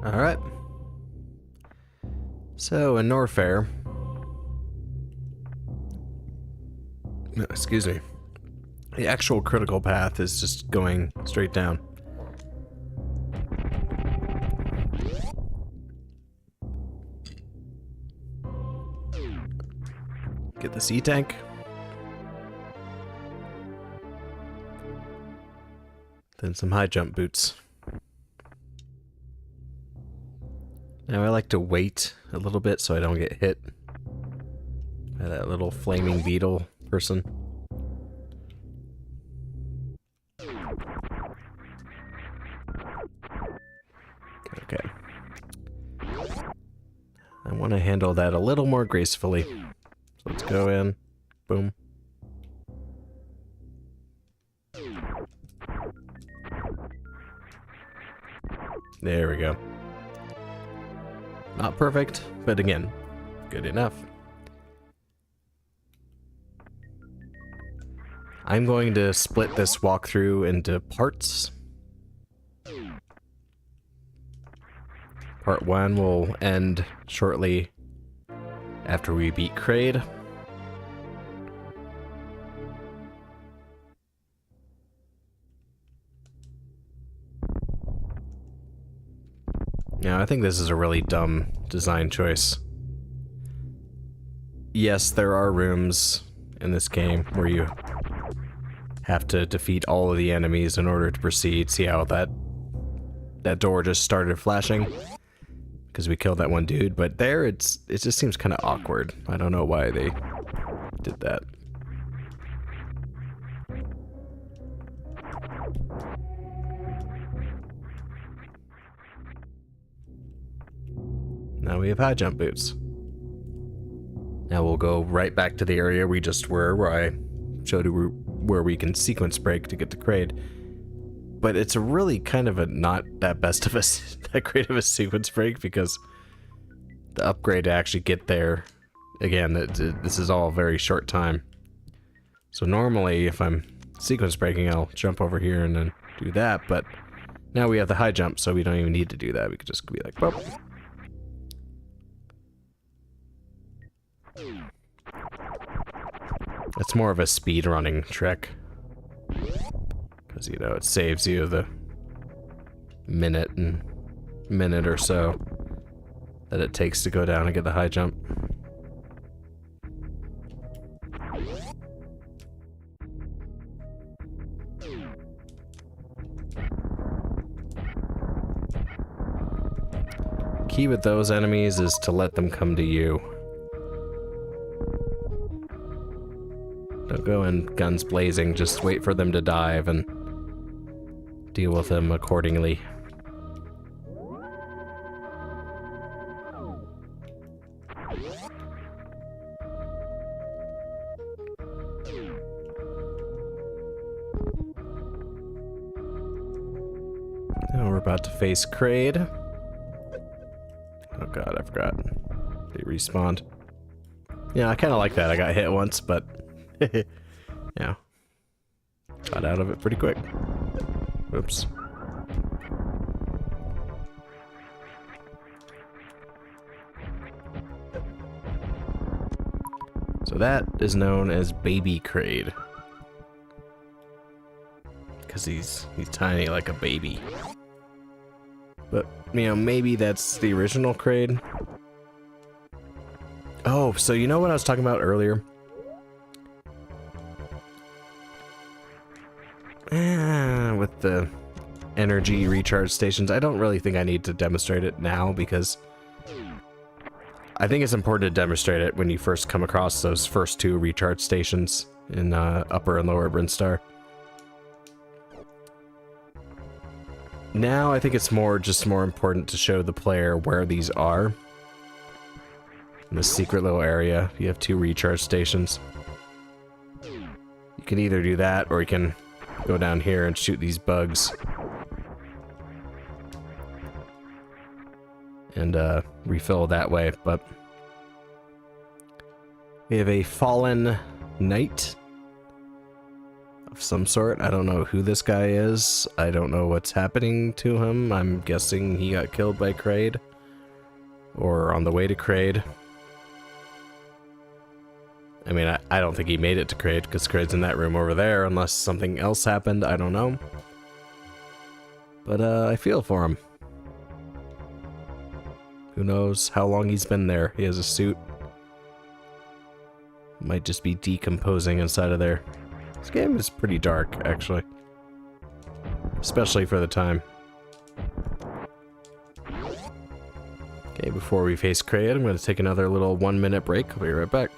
Alright. So, in Norfair... No, excuse me. The actual critical path is just going straight down. Get the sea tank. Then some high jump boots. Now I like to wait a little bit so I don't get hit by that little flaming beetle person. Okay. I want to handle that a little more gracefully. So let's go in. Boom. There we go. Not perfect, but again, good enough. I'm going to split this walkthrough into parts. Part 1 will end shortly after we beat Kraid. Now, I think this is a really dumb design choice. Yes, there are rooms in this game where you have to defeat all of the enemies in order to proceed. See how that door just started flashing? Because we killed that one dude, but there it just seems kind of awkward. I don't know why they did that. Now we have high jump boots. Now we'll go right back to the area we just were, where I showed you where we can sequence break to get to Kraid. But it's a really kind of a not that best of a that great of a sequence break, because the upgrade to actually get there, again, this is all very short time. So normally if I'm sequence breaking, I'll jump over here and then do that, but now we have the high jump, so we don't even need to do that. We could just be like, whoop. It's more of a speed running trick, because, you know, it saves you the minute or so that it takes to go down and get the high jump. Key with those enemies is to let them come to you. Don't go in guns blazing, just wait for them to dive and deal with them accordingly. Now we're about to face Kraid. Oh god, I forgot. They respawned. Yeah, I kind of like that. I got hit once, but yeah, got out of it pretty quick. Oops. So that is known as Baby Kraid, because he's tiny like a baby. But, you know, maybe that's the original Kraid. Oh, so you know what I was talking about earlier? With the energy recharge stations, I don't really think I need to demonstrate it now, because I think it's important to demonstrate it when you first come across those first two recharge stations in Upper and Lower Brinstar. Now I think it's just more important to show the player where these are. In this secret little area, you have two recharge stations. You can either do that, or you can go down here and shoot these bugs. And refill that way, but we have a fallen knight, a of some sort. I don't know who this guy is. I don't know what's happening to him. I'm guessing he got killed by Kraid. Or on the way to Kraid. I mean, I don't think he made it to Kraid, because Kraid's in that room over there, unless something else happened, I don't know. But, I feel for him. Who knows how long he's been there. He has a suit. Might just be decomposing inside of there. This game is pretty dark, actually. Especially for the time. Okay, before we face Kraid, I'm going to take another little 1-minute break. I'll be right back.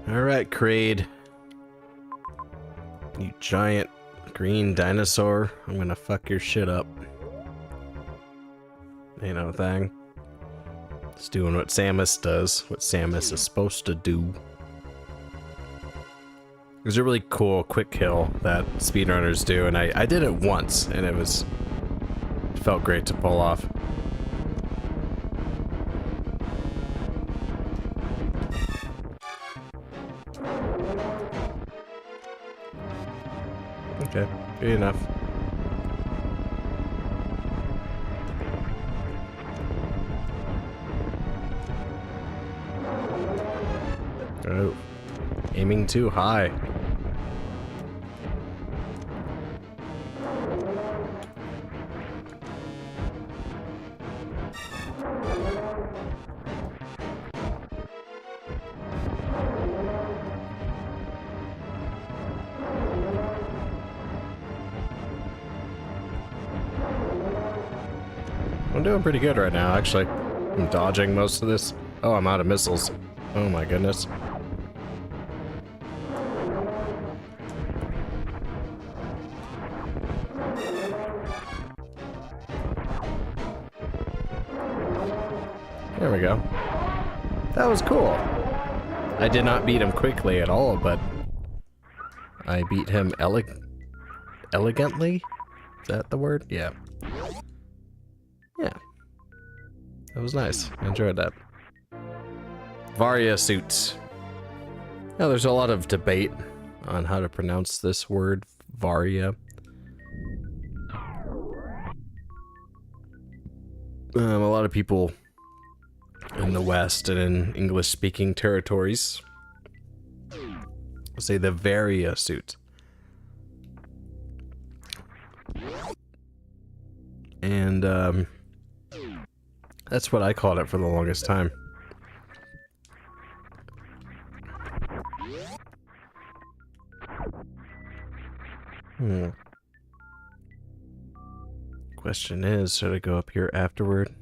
Alright, Kraid. You giant green dinosaur. I'm gonna fuck your shit up. Ain't no thing. It's doing what Samus does. What Samus is supposed to do. There's a really cool quick kill that speedrunners do, and I did it once, and it felt great to pull off. Okay, good enough. Oh, aiming too high. I'm doing pretty good right now, actually. I'm dodging most of this. Oh, I'm out of missiles. Oh my goodness. There we go. That was cool. I did not beat him quickly at all, but I beat him elegantly? Is that the word? Yeah. Yeah. That was nice. I enjoyed that. Varia suit. Now, there's a lot of debate on how to pronounce this word, Varia. A lot of people in the West and in English-speaking territories say the Varia suit. And, that's what I called it for the longest time. Question is, should I go up here afterward?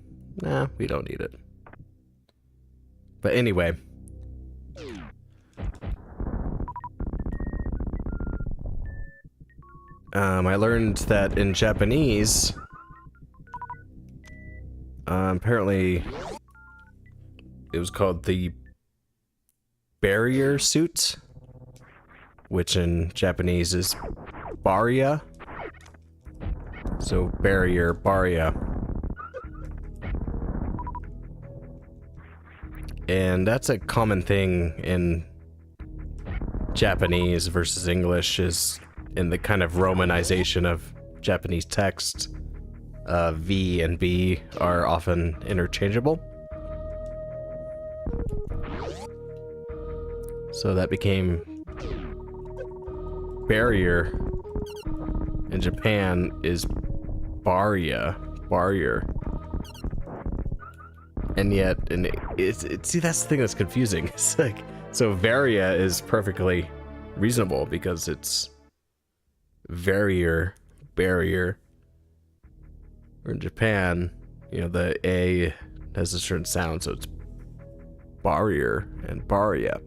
Nah, we don't need it. But anyway. I learned that in Japanese, apparently it was called the barrier suit, which in Japanese is Barya. So barrier, Barya. And that's a common thing in Japanese versus English, is in the kind of romanization of Japanese text. V and B are often interchangeable. So that became barrier in Japan is barrier. And yet, see, that's the thing that's confusing. It's like, so varia is perfectly reasonable because it's barrier. Or in Japan, you know, the A has a certain sound, so it's barrier and baria.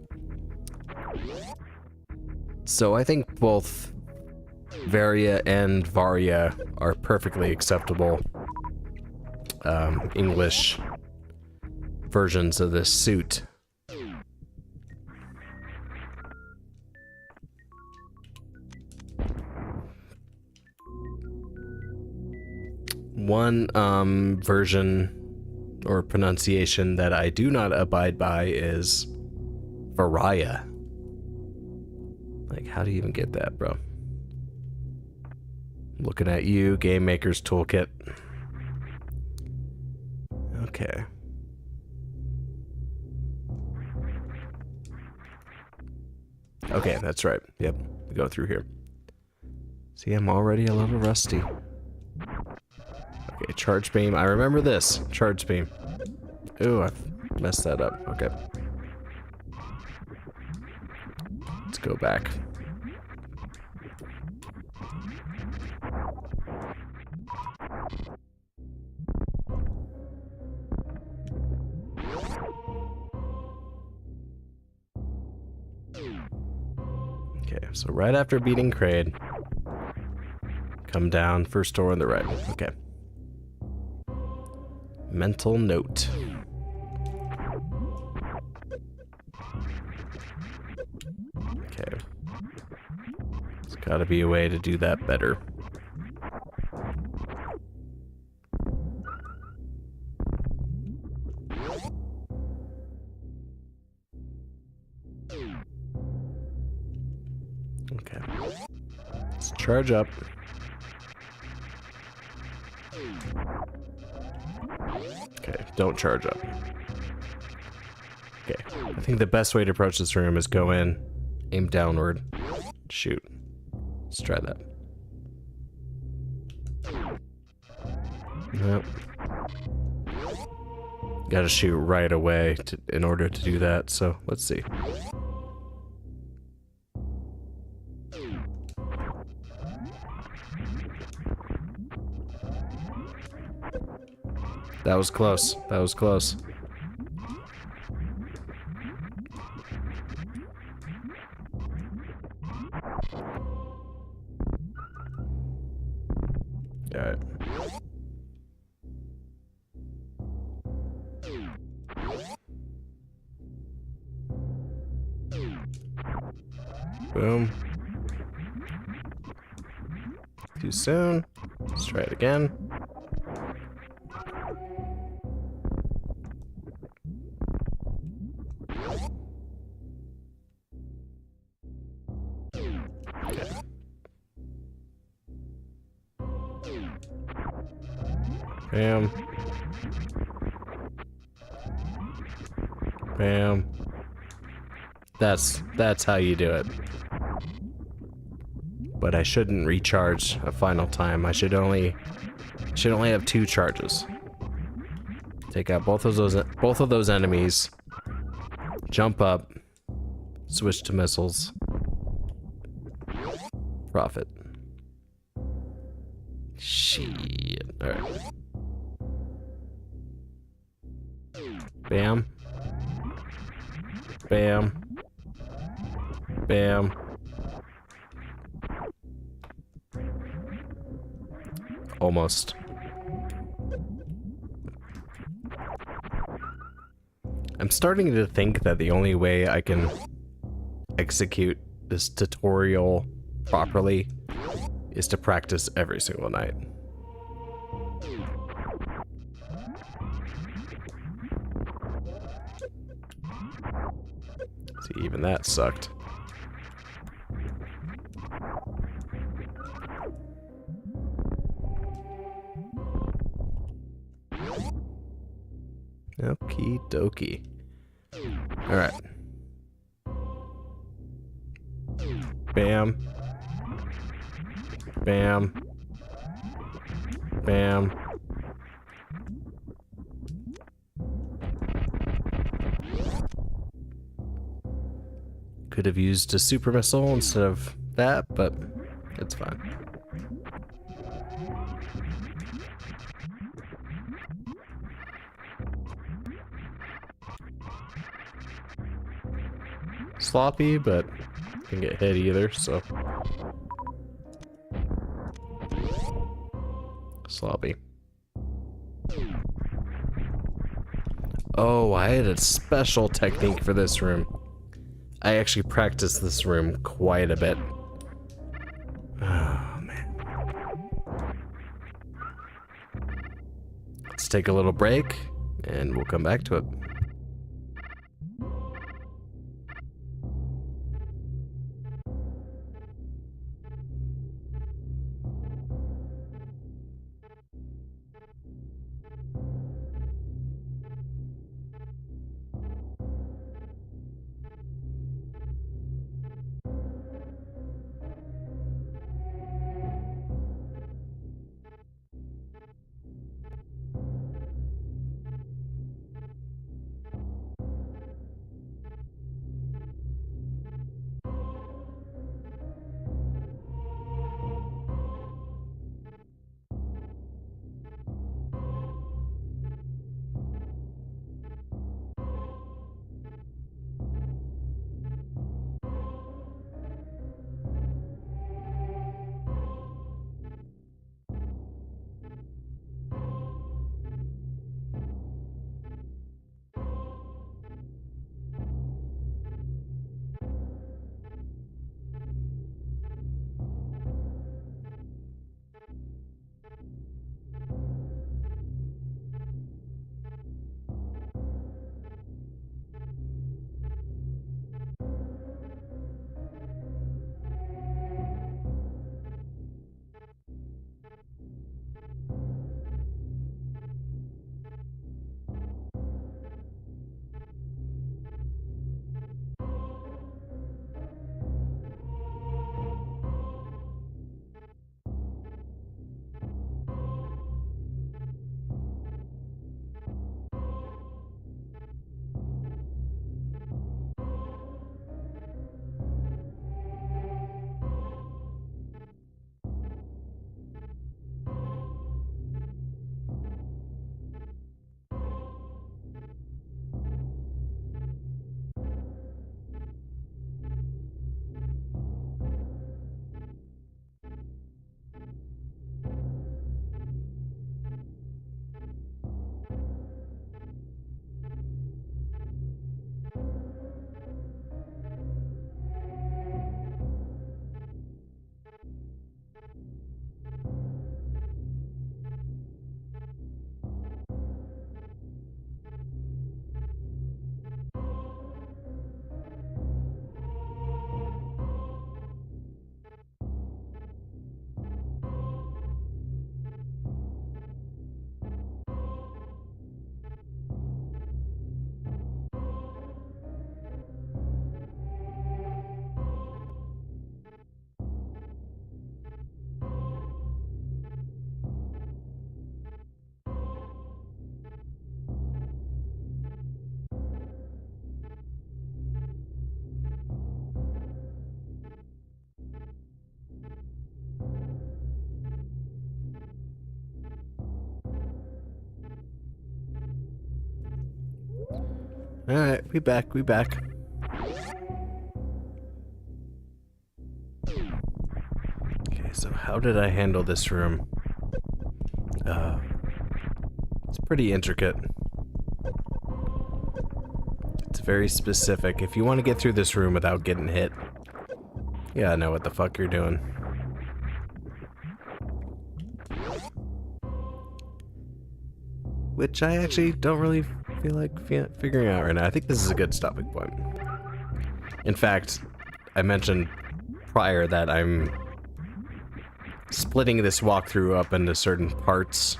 So I think both varia and varia are perfectly acceptable English versions of this suit. One version or pronunciation that I do not abide by is varia. Like, how do you even get that, bro? Looking at you, Game Maker's Toolkit. Okay. Okay, that's right. Yep, we go through here. See, I'm already a little rusty. Okay, charge beam. I remember this. Charge beam. Ooh, I've messed that up. Okay. Let's go back. Okay, so right after beating Kraid, come down, first door on the right. Okay. Mental note. Okay. There's gotta be a way to do that better. Okay. Let's charge up. Okay, don't charge up. Okay, I think the best way to approach this room is go in, aim downward, shoot. Let's try that. Nope. Gotta shoot right away in order to do that, so let's see. That was close. That was close. Alright. Boom. Too soon. Let's try it again. Bam. Bam. That's how you do it. But I shouldn't recharge a final time. I should only have 2 charges. Take out both of those enemies. Jump up. Switch to missiles. Profit. Shit. Alright. Bam. Bam. Bam. almost. I'm starting to think that the only way I can execute this tutorial properly is to practice every single night. See, even that sucked. Okie dokie. Alright. Bam. Bam. Bam. Could have used a super missile instead of that, but it's fine. Sloppy, but can get hit either, so. Sloppy. Oh, I had a special technique for this room. I actually practiced this room quite a bit. Oh, man. Let's take a little break, and we'll come back to it. Alright, we back. Okay, so how did I handle this room? It's pretty intricate. It's very specific. If you want to get through this room without getting hit, you gotta know what the fuck you're doing. Which I actually don't really feel like figuring out right now. I think this is a good stopping point. In fact, I mentioned prior that I'm splitting this walkthrough up into certain parts.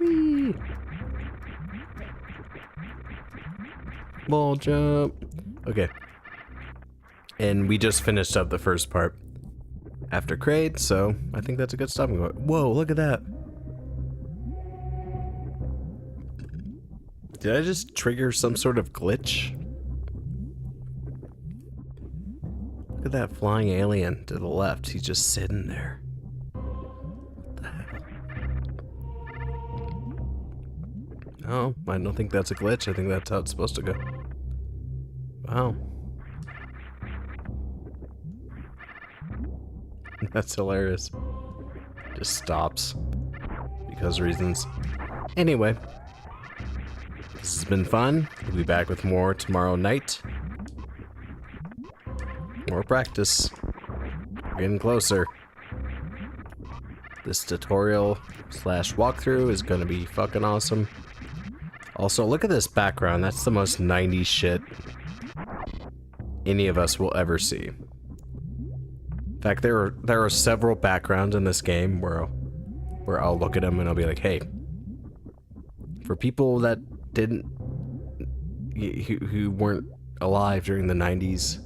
Whee! Ball jump. Okay. And we just finished up the first part after Kraid, so I think that's a good stopping point. Whoa, look at that. Did I just trigger some sort of glitch? Look at that flying alien to the left. He's just sitting there. What the hell? Oh, I don't think that's a glitch. I think that's how it's supposed to go. Wow. That's hilarious. Just stops. Because reasons. Anyway. This has been fun. We'll be back with more tomorrow night. More practice. We're getting closer. This tutorial slash walkthrough is gonna be fucking awesome. Also, look at this background. That's the most 90s shit any of us will ever see. In fact, there are several backgrounds in this game where I'll look at them and I'll be like, hey, for people that who weren't alive during the 90s,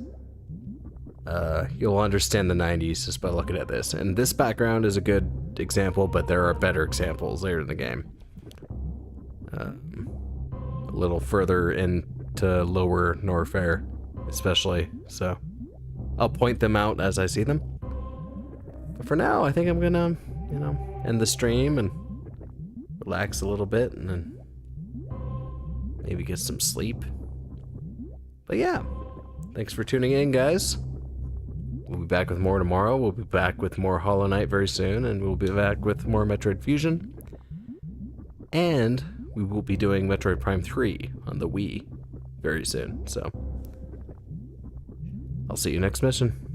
you'll understand the 90s just by looking at this. And this background is a good example, but there are better examples later in the game. A little further into Lower Norfair, especially, so I'll point them out as I see them. But for now, I think I'm gonna, end the stream and relax a little bit and then maybe get some sleep. But yeah, thanks for tuning in, guys. We'll be back with more tomorrow. We'll be back with more Hollow Knight very soon, and we'll be back with more Metroid Fusion. And we will be doing Metroid Prime 3 on the Wii very soon, so I'll see you next mission.